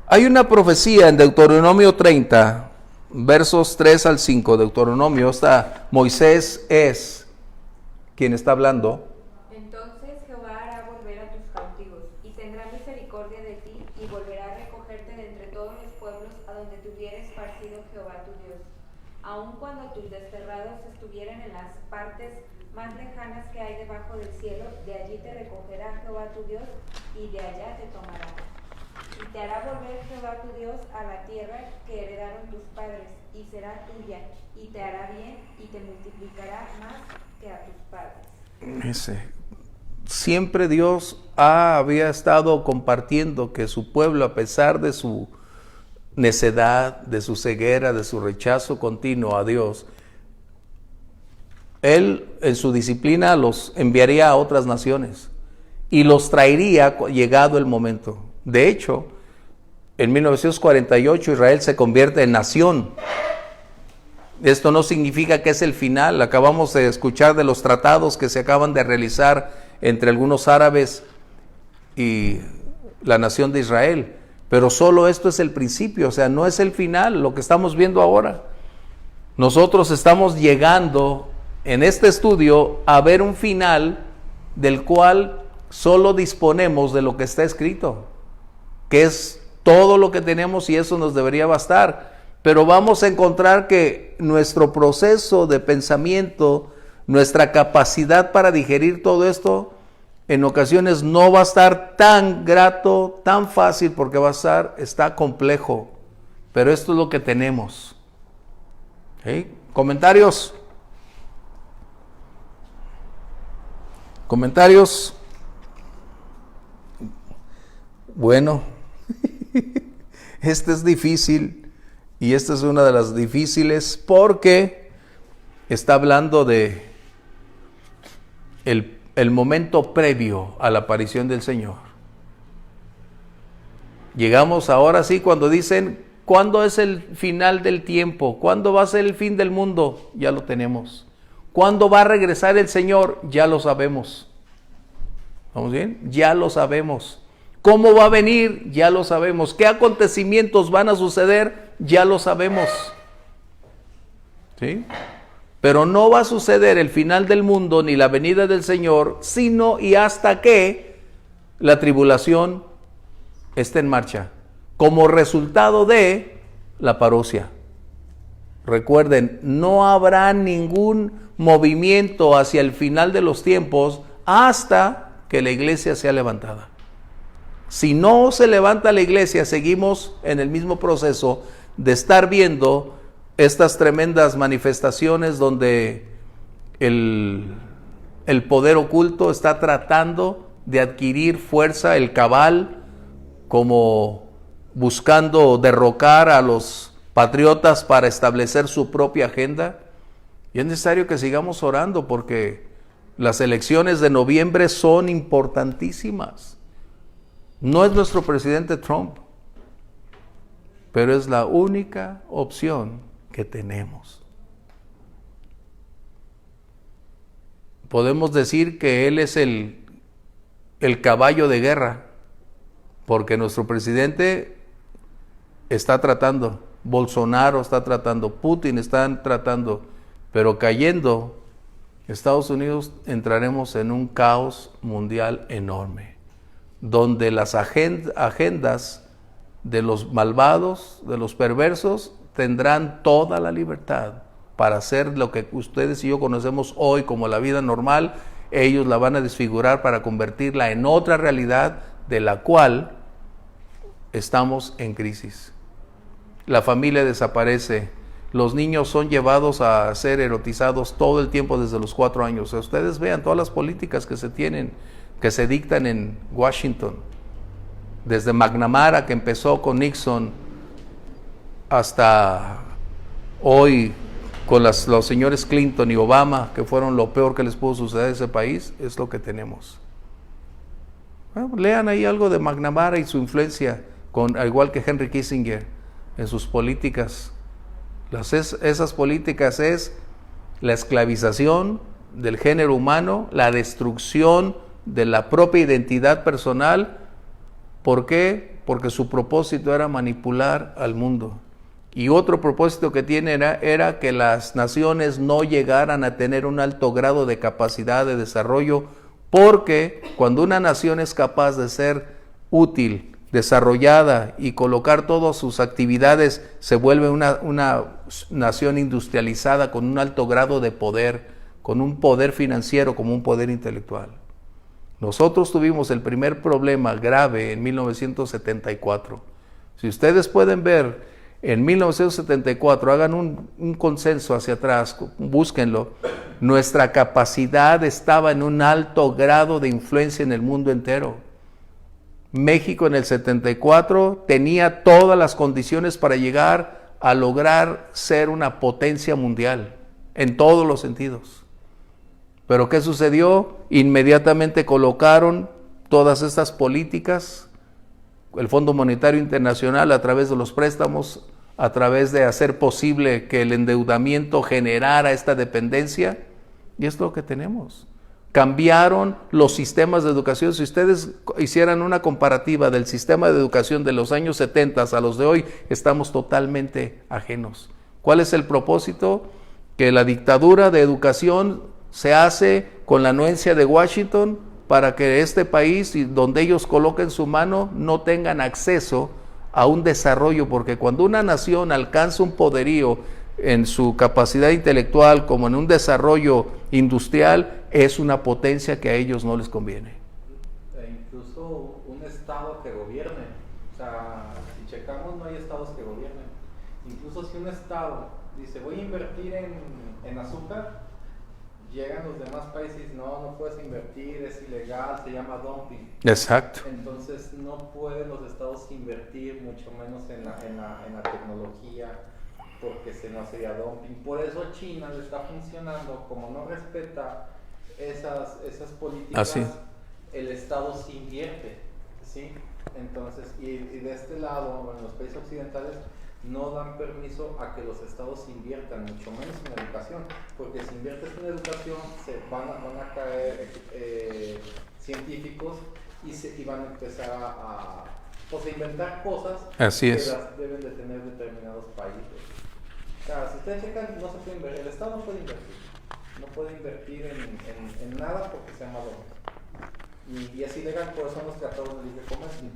Hay una profecía en Deuteronomio 30, versos 3 al 5. Deuteronomio, está Moisés es quien está hablando. Entonces Jehová hará volver a tus cautivos, y tendrá misericordia de ti, y volverá a recogerte de entre todos los pueblos a donde te hubiera esparcido Jehová tu Dios. Aun cuando tus desterrados estuvieran en las partes más lejanas que hay debajo del cielo, de allí te recogerá Jehová tu Dios, y de allá te tomará. Y te hará volver Jehová tu Dios a la tierra que heredaron tus padres, y será tuya, y te hará bien, y te multiplicará más que a tus padres. Siempre Dios había estado compartiendo que su pueblo, a pesar de su necedad, de su ceguera, de su rechazo continuo a Dios, Él en su disciplina los enviaría a otras naciones y los traería llegado el momento. De hecho, En 1948 Israel se convierte en nación. Esto no significa que es el final. Acabamos de escuchar de los tratados que se acaban de realizar entre algunos árabes y la nación de Israel. Pero solo esto es el principio, o sea, no es el final, lo que estamos viendo ahora. Nosotros estamos llegando en este estudio a ver un final del cual solo disponemos de lo que está escrito, que es todo lo que tenemos, y eso nos debería bastar. Pero vamos a encontrar que nuestro proceso de pensamiento, nuestra capacidad para digerir todo esto, en ocasiones no va a estar tan grato, tan fácil, porque está complejo. Pero esto es lo que tenemos. ¿Sí? ¿Comentarios? ¿Comentarios? Bueno, este es difícil, y esta es una de las difíciles porque está hablando de el momento previo a la aparición del Señor. Llegamos ahora sí cuando dicen, ¿cuándo es el final del tiempo? ¿Cuándo va a ser el fin del mundo? Ya lo tenemos. ¿Cuándo va a regresar el Señor? Ya lo sabemos. ¿Vamos bien? Ya lo sabemos. ¿Cómo va a venir? Ya lo sabemos. ¿Qué acontecimientos van a suceder? Ya lo sabemos. ¿Sí? Pero no va a suceder el final del mundo ni la venida del Señor, sino y hasta que la tribulación esté en marcha, como resultado de la parusia. Recuerden, no habrá ningún movimiento hacia el final de los tiempos hasta que la iglesia sea levantada. Si no se levanta la iglesia, seguimos en el mismo proceso de estar viendo estas tremendas manifestaciones donde el poder oculto está tratando de adquirir fuerza, el cabal, como buscando derrocar a los patriotas para establecer su propia agenda. Y es necesario que sigamos orando porque las elecciones de noviembre son importantísimas. No es nuestro presidente Trump, pero es la única opción que tenemos. Podemos decir que él es el caballo de guerra, porque nuestro presidente está tratando, Bolsonaro está tratando, Putin está tratando, pero cayendo Estados Unidos entraremos en un caos mundial enorme, donde las agendas de los malvados, de los perversos, tendrán toda la libertad para hacer lo que ustedes y yo conocemos hoy como la vida normal. Ellos la van a desfigurar para convertirla en otra realidad de la cual estamos en crisis. La familia desaparece, los niños son llevados a ser erotizados todo el tiempo desde los 4 años. Ustedes vean todas las políticas que se tienen, que se dictan en Washington, desde McNamara, que empezó con Nixon, hasta hoy con los señores Clinton y Obama, que fueron lo peor que les pudo suceder a ese país. Es lo que tenemos. Bueno, lean ahí algo de McNamara y su influencia, al igual que Henry Kissinger, en sus políticas. Esas políticas es la esclavización del género humano, la destrucción de la propia identidad personal. ¿Por qué? Porque su propósito era manipular al mundo. Y otro propósito que tiene era que las naciones no llegaran a tener un alto grado de capacidad de desarrollo, porque cuando una nación es capaz de ser útil, desarrollada y colocar todas sus actividades, se vuelve una nación industrializada con un alto grado de poder, con un poder financiero como un poder intelectual. Nosotros tuvimos el primer problema grave en 1974. Si ustedes pueden ver, en 1974, hagan un consenso hacia atrás, búsquenlo, nuestra capacidad estaba en un alto grado de influencia en el mundo entero. México en el 74 tenía todas las condiciones para llegar a lograr ser una potencia mundial, en todos los sentidos. Pero ¿qué sucedió? Inmediatamente colocaron todas estas políticas el Fondo Monetario Internacional a través de los préstamos, a través de hacer posible que el endeudamiento generara esta dependencia, y es lo que tenemos. Cambiaron los sistemas de educación. Si ustedes hicieran una comparativa del sistema de educación de los años 70 a los de hoy, estamos totalmente ajenos. ¿Cuál es el propósito? Que la dictadura de educación se hace con la anuencia de Washington para que este país, donde ellos coloquen su mano, no tengan acceso a un desarrollo, porque cuando una nación alcanza un poderío en su capacidad intelectual como en un desarrollo industrial, es una potencia que a ellos no les conviene. Incluso un estado que gobierne, o sea, si checamos no hay estados que gobiernen. Incluso si un estado dice voy a invertir en azúcar, llegan los demás países, no puedes invertir, es ilegal, se llama dumping. Exacto. Entonces no pueden los estados invertir, mucho menos en la tecnología, porque se no sería dumping. Por eso China le está funcionando, como no respeta esas políticas, Así. el estado se invierte, ¿sí? Entonces, y de este lado, en los países occidentales, no dan permiso a que los estados inviertan, mucho menos en educación, porque si inviertes en educación se van a caer científicos y van a empezar a inventar cosas. Así que es. las deben de tener determinados países. O sea, si ustedes checan, no se puede invertir, el estado no puede invertir en nada porque se llama dumping. Y es ilegal, por eso son los tratados de libre comercio.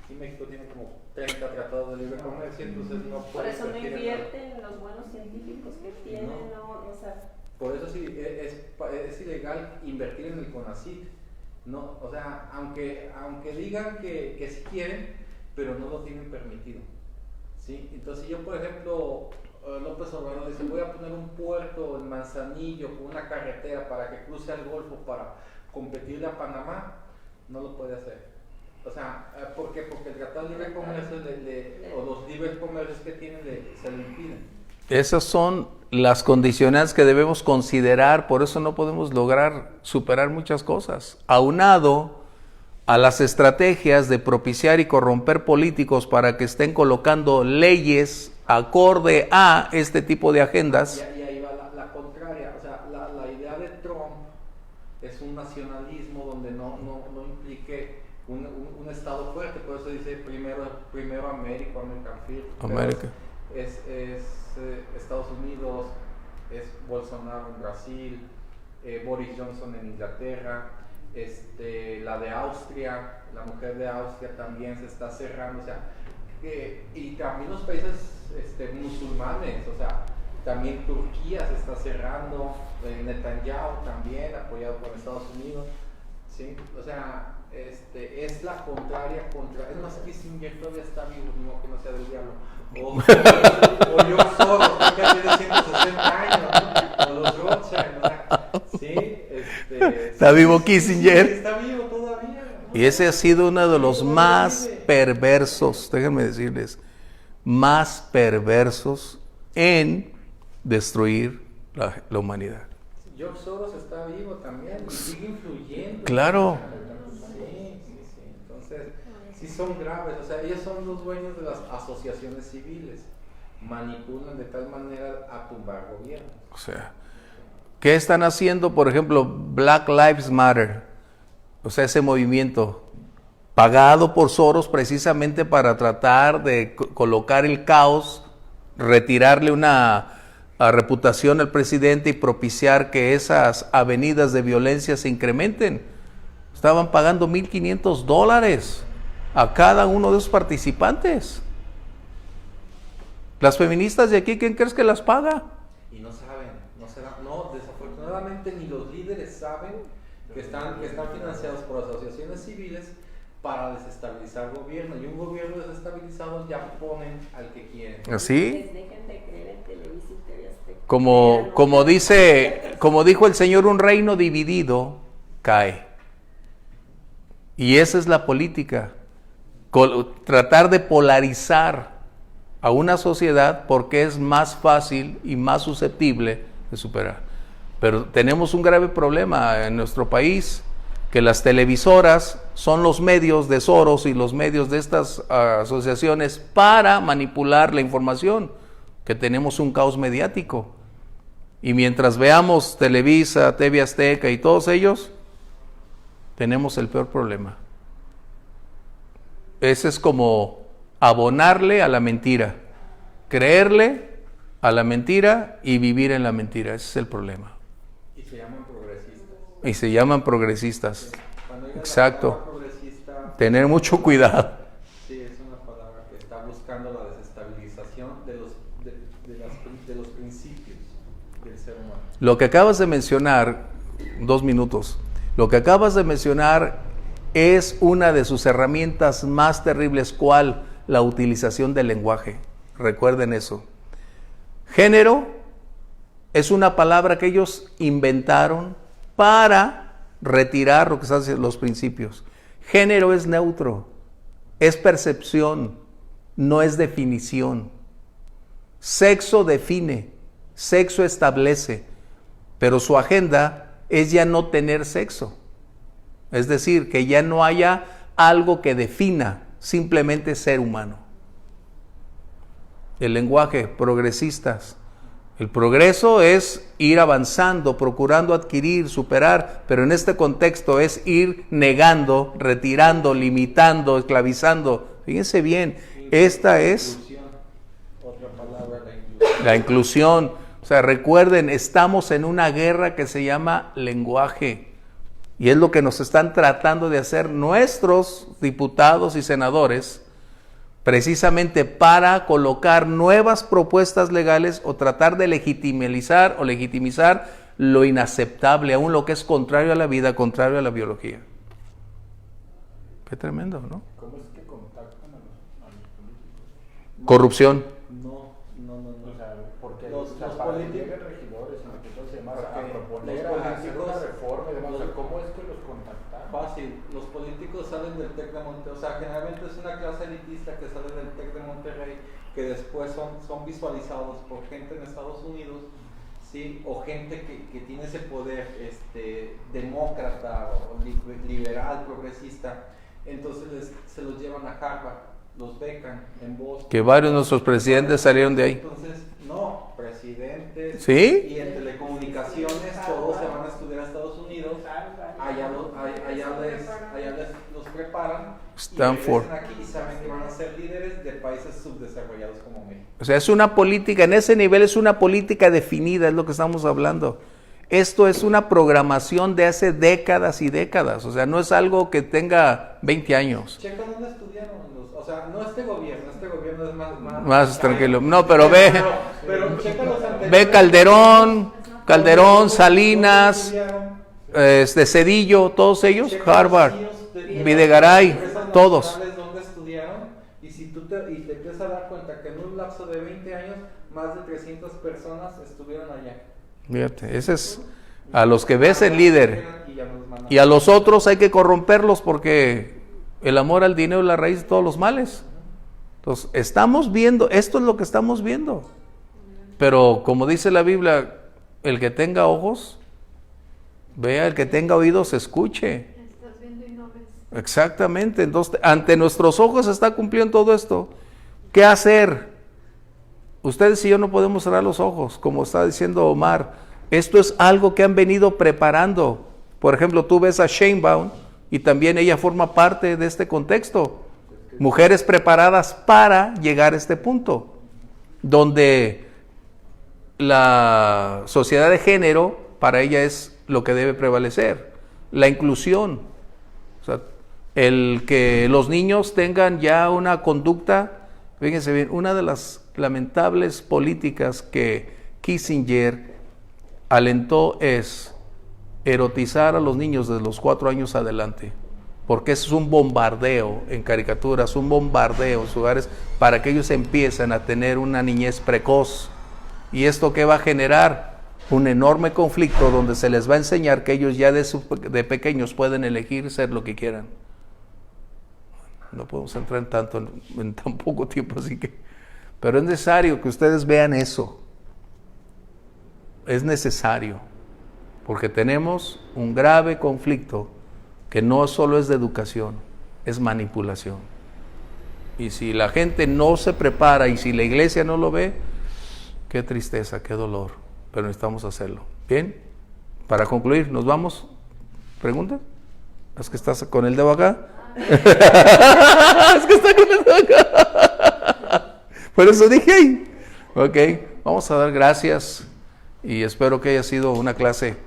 Y México tiene como 30 tratados de libre comercio, entonces no Por puede eso no invertir invierten en los buenos científicos que tienen, o sea, Por eso sí es ilegal invertir en el CONACYT. No, o sea, aunque digan que sí quieren, pero no lo tienen permitido. ¿Sí? Entonces yo, por ejemplo, López Obrador dice, voy a poner un puerto en Manzanillo con una carretera para que cruce al Golfo para competirle a Panamá, no lo puede hacer. O sea, ¿por qué? Porque el Tratado de Libre Comercio o los libres comercios que tienen se lo impiden. Esas son las condicionantes que debemos considerar, por eso no podemos lograr superar muchas cosas. Aunado a las estrategias de propiciar y corromper políticos para que estén colocando leyes acorde a este tipo de agendas. Y ahí va la contraria, o sea, la idea de Trump es un nacionalismo donde no implique un estado fuerte, por eso dice primero América, American First. América. Es Estados Unidos, es Bolsonaro en Brasil, Boris Johnson en Inglaterra, la de Austria, la mujer de Austria también se está cerrando, o sea, y también los países musulmanes, o sea, también Turquía se está cerrando, Netanyahu también, apoyado por Estados Unidos, ¿sí? O sea, es la contraria contra, es más, Kissinger todavía está vivo, no que no sea del diablo, o George Soros, que ya tiene 160 años, ¿no? O los Rothschild, ¿no? ¿Sí? Está vivo Kissinger. Sí, está vivo todavía, ¿no? Y ese ha sido uno de los más perversos, déjenme decirles, más perversos en destruir la humanidad. George Soros está vivo también y sigue influyendo. Claro. Sí. Entonces, sí son graves. O sea, ellos son los dueños de las asociaciones civiles. Manipulan de tal manera a tumbar gobiernos. O sea, ¿qué están haciendo? Por ejemplo, Black Lives Matter. O sea, ese movimiento pagado por Soros precisamente para tratar de colocar el caos, retirarle una reputación al presidente y propiciar que esas avenidas de violencia se incrementen. Estaban pagando $1,500 a cada uno de esos participantes. Las feministas de aquí, ¿quién crees que las paga? Y no saben, desafortunadamente ni los líderes saben que están financiados por asociaciones civiles para desestabilizar el gobierno, y un gobierno desestabilizado ya ponen al que quieren. ¿Así? les dejen de creer en Televisa y TV Azteca. Como dijo el Señor, un reino dividido cae. Y esa es la política. Tratar de polarizar a una sociedad porque es más fácil y más susceptible de superar. Pero tenemos un grave problema en nuestro país, que las televisoras son los medios de Soros y los medios de estas asociaciones para manipular la información, que tenemos un caos mediático. Y mientras veamos Televisa, TV Azteca y todos ellos, tenemos el peor problema. Ese es como abonarle a la mentira, creerle a la mentira y vivir en la mentira. Ese es el problema. Y se llaman progresistas. Y se llaman progresistas. Cuando digan Exacto. la palabra progresista, Tener mucho cuidado. sí, es una palabra que está buscando la desestabilización de los principios del ser humano. Lo que acabas de mencionar, 2 minutos, lo que acabas de mencionar es una de sus herramientas más terribles. ¿Cuál? La utilización del lenguaje. Recuerden eso. Género es una palabra que ellos inventaron para retirar lo que están diciendo los principios. Género es neutro, es percepción, no es definición. Sexo define, sexo establece, pero su agenda es ya no tener sexo. Es decir, que ya no haya algo que defina, simplemente ser humano. El lenguaje, progresistas. El progreso es ir avanzando, procurando adquirir, superar, pero en este contexto es ir negando, retirando, limitando, esclavizando. Fíjense bien, esta es Otra palabra, la inclusión. O sea, recuerden, estamos en una guerra que se llama lenguaje. Y es lo que nos están tratando de hacer nuestros diputados y senadores, precisamente para colocar nuevas propuestas legales o tratar de legitimizar lo inaceptable, aún lo que es contrario a la vida, contrario a la biología. Qué tremendo, ¿no? ¿Cómo es que contactan a los políticos? Corrupción. No. O sea, porque Los para que políticos- lleguen regidores y nosotros demás a Porque proponer, los a hacer una políticos- reforma y demás, o sea, los- ¿cómo es que los contactaron? Fácil, los políticos salen del TEC de Monterrey, o sea, generalmente es una clase elitista que sale del TEC de Monterrey, que después son visualizados por gente en Estados Unidos, ¿sí? O gente que tiene ese poder demócrata o liberal, progresista, entonces se los llevan a Harvard, los becan en Boston. Que varios de nuestros presidentes salieron de ahí. Entonces, no, presidentes ¿Sí? y en telecomunicaciones todos se van a estudiar a Estados Unidos, allá les los preparan Stanford. y regresan aquí y saben que van a ser líderes de países subdesarrollados como México. O sea, es una política, en ese nivel es una política definida, es lo que estamos hablando. Esto es una programación de hace décadas y décadas, o sea, no es algo que tenga 20 años. Checa dónde estudiaron o sea, no este gobierno es Más tranquilo. No, pero ve checa los anteriores. Ve Calderón, Salinas, Cedillo, todos ellos, Checa Harvard, los CEOs de Videgaray, empresas todos. nacionales donde estudiaron, y si tú te empiezas a dar cuenta que en un lapso de 20 años más de 300 personas estuvieron allá. Fíjate, ese es a los que ves el líder. Y ya nos mandan. Y a los otros hay que corromperlos porque el amor al dinero es la raíz de todos los males. Entonces, estamos viendo, esto es lo que estamos viendo. Pero como dice la Biblia, el que tenga ojos, vea, el que tenga oídos, escuche. Estás viendo y no ves. Exactamente. Entonces, ante nuestros ojos se está cumpliendo todo esto. ¿Qué hacer? Ustedes y yo no podemos cerrar los ojos, como está diciendo Omar. Esto es algo que han venido preparando. Por ejemplo, tú ves a Sheinbaum y también ella forma parte de este contexto. Mujeres preparadas para llegar a este punto, donde la sociedad de género para ella es lo que debe prevalecer. La inclusión. O sea, el que los niños tengan ya una conducta. Fíjense bien, una de las lamentables políticas que Kissinger alentó es erotizar a los niños desde los 4 años adelante, porque es un bombardeo en caricaturas, un bombardeo en lugares para que ellos empiecen a tener una niñez precoz. ¿Y esto qué va a generar? Un enorme conflicto donde se les va a enseñar que ellos ya de pequeños pueden elegir ser lo que quieran. No podemos entrar en tan poco tiempo, así que... Pero es necesario que ustedes vean eso. Es necesario, porque tenemos un grave conflicto que no solo es de educación, es manipulación. Y si la gente no se prepara y si la iglesia no lo ve, qué tristeza, qué dolor, pero necesitamos hacerlo. Bien, para concluir, ¿nos vamos? ¿Preguntas? ¿Es que estás con el dedo acá? Es que está con el dedo acá. Por eso dije ahí. Ok, vamos a dar gracias y espero que haya sido una clase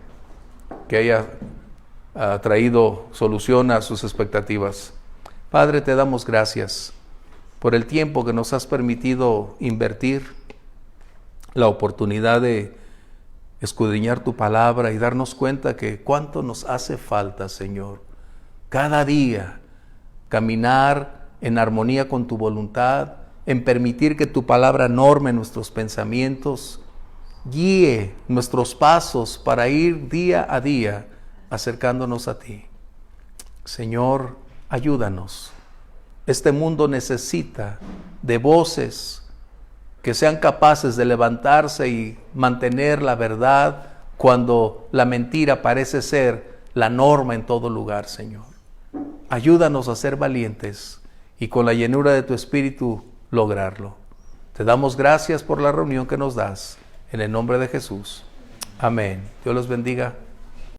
que haya traído solución a sus expectativas. Padre, te damos gracias por el tiempo que nos has permitido invertir, la oportunidad de escudriñar tu palabra y darnos cuenta que cuánto nos hace falta, Señor, cada día caminar en armonía con tu voluntad, en permitir que tu palabra norme nuestros pensamientos, guíe nuestros pasos para ir día a día acercándonos a ti. Señor, ayúdanos. Este mundo necesita de voces que sean capaces de levantarse y mantener la verdad cuando la mentira parece ser la norma en todo lugar, Señor. Ayúdanos a ser valientes y con la llenura de tu Espíritu lograrlo. Te damos gracias por la reunión que nos das. En el nombre de Jesús. Amén. Dios los bendiga.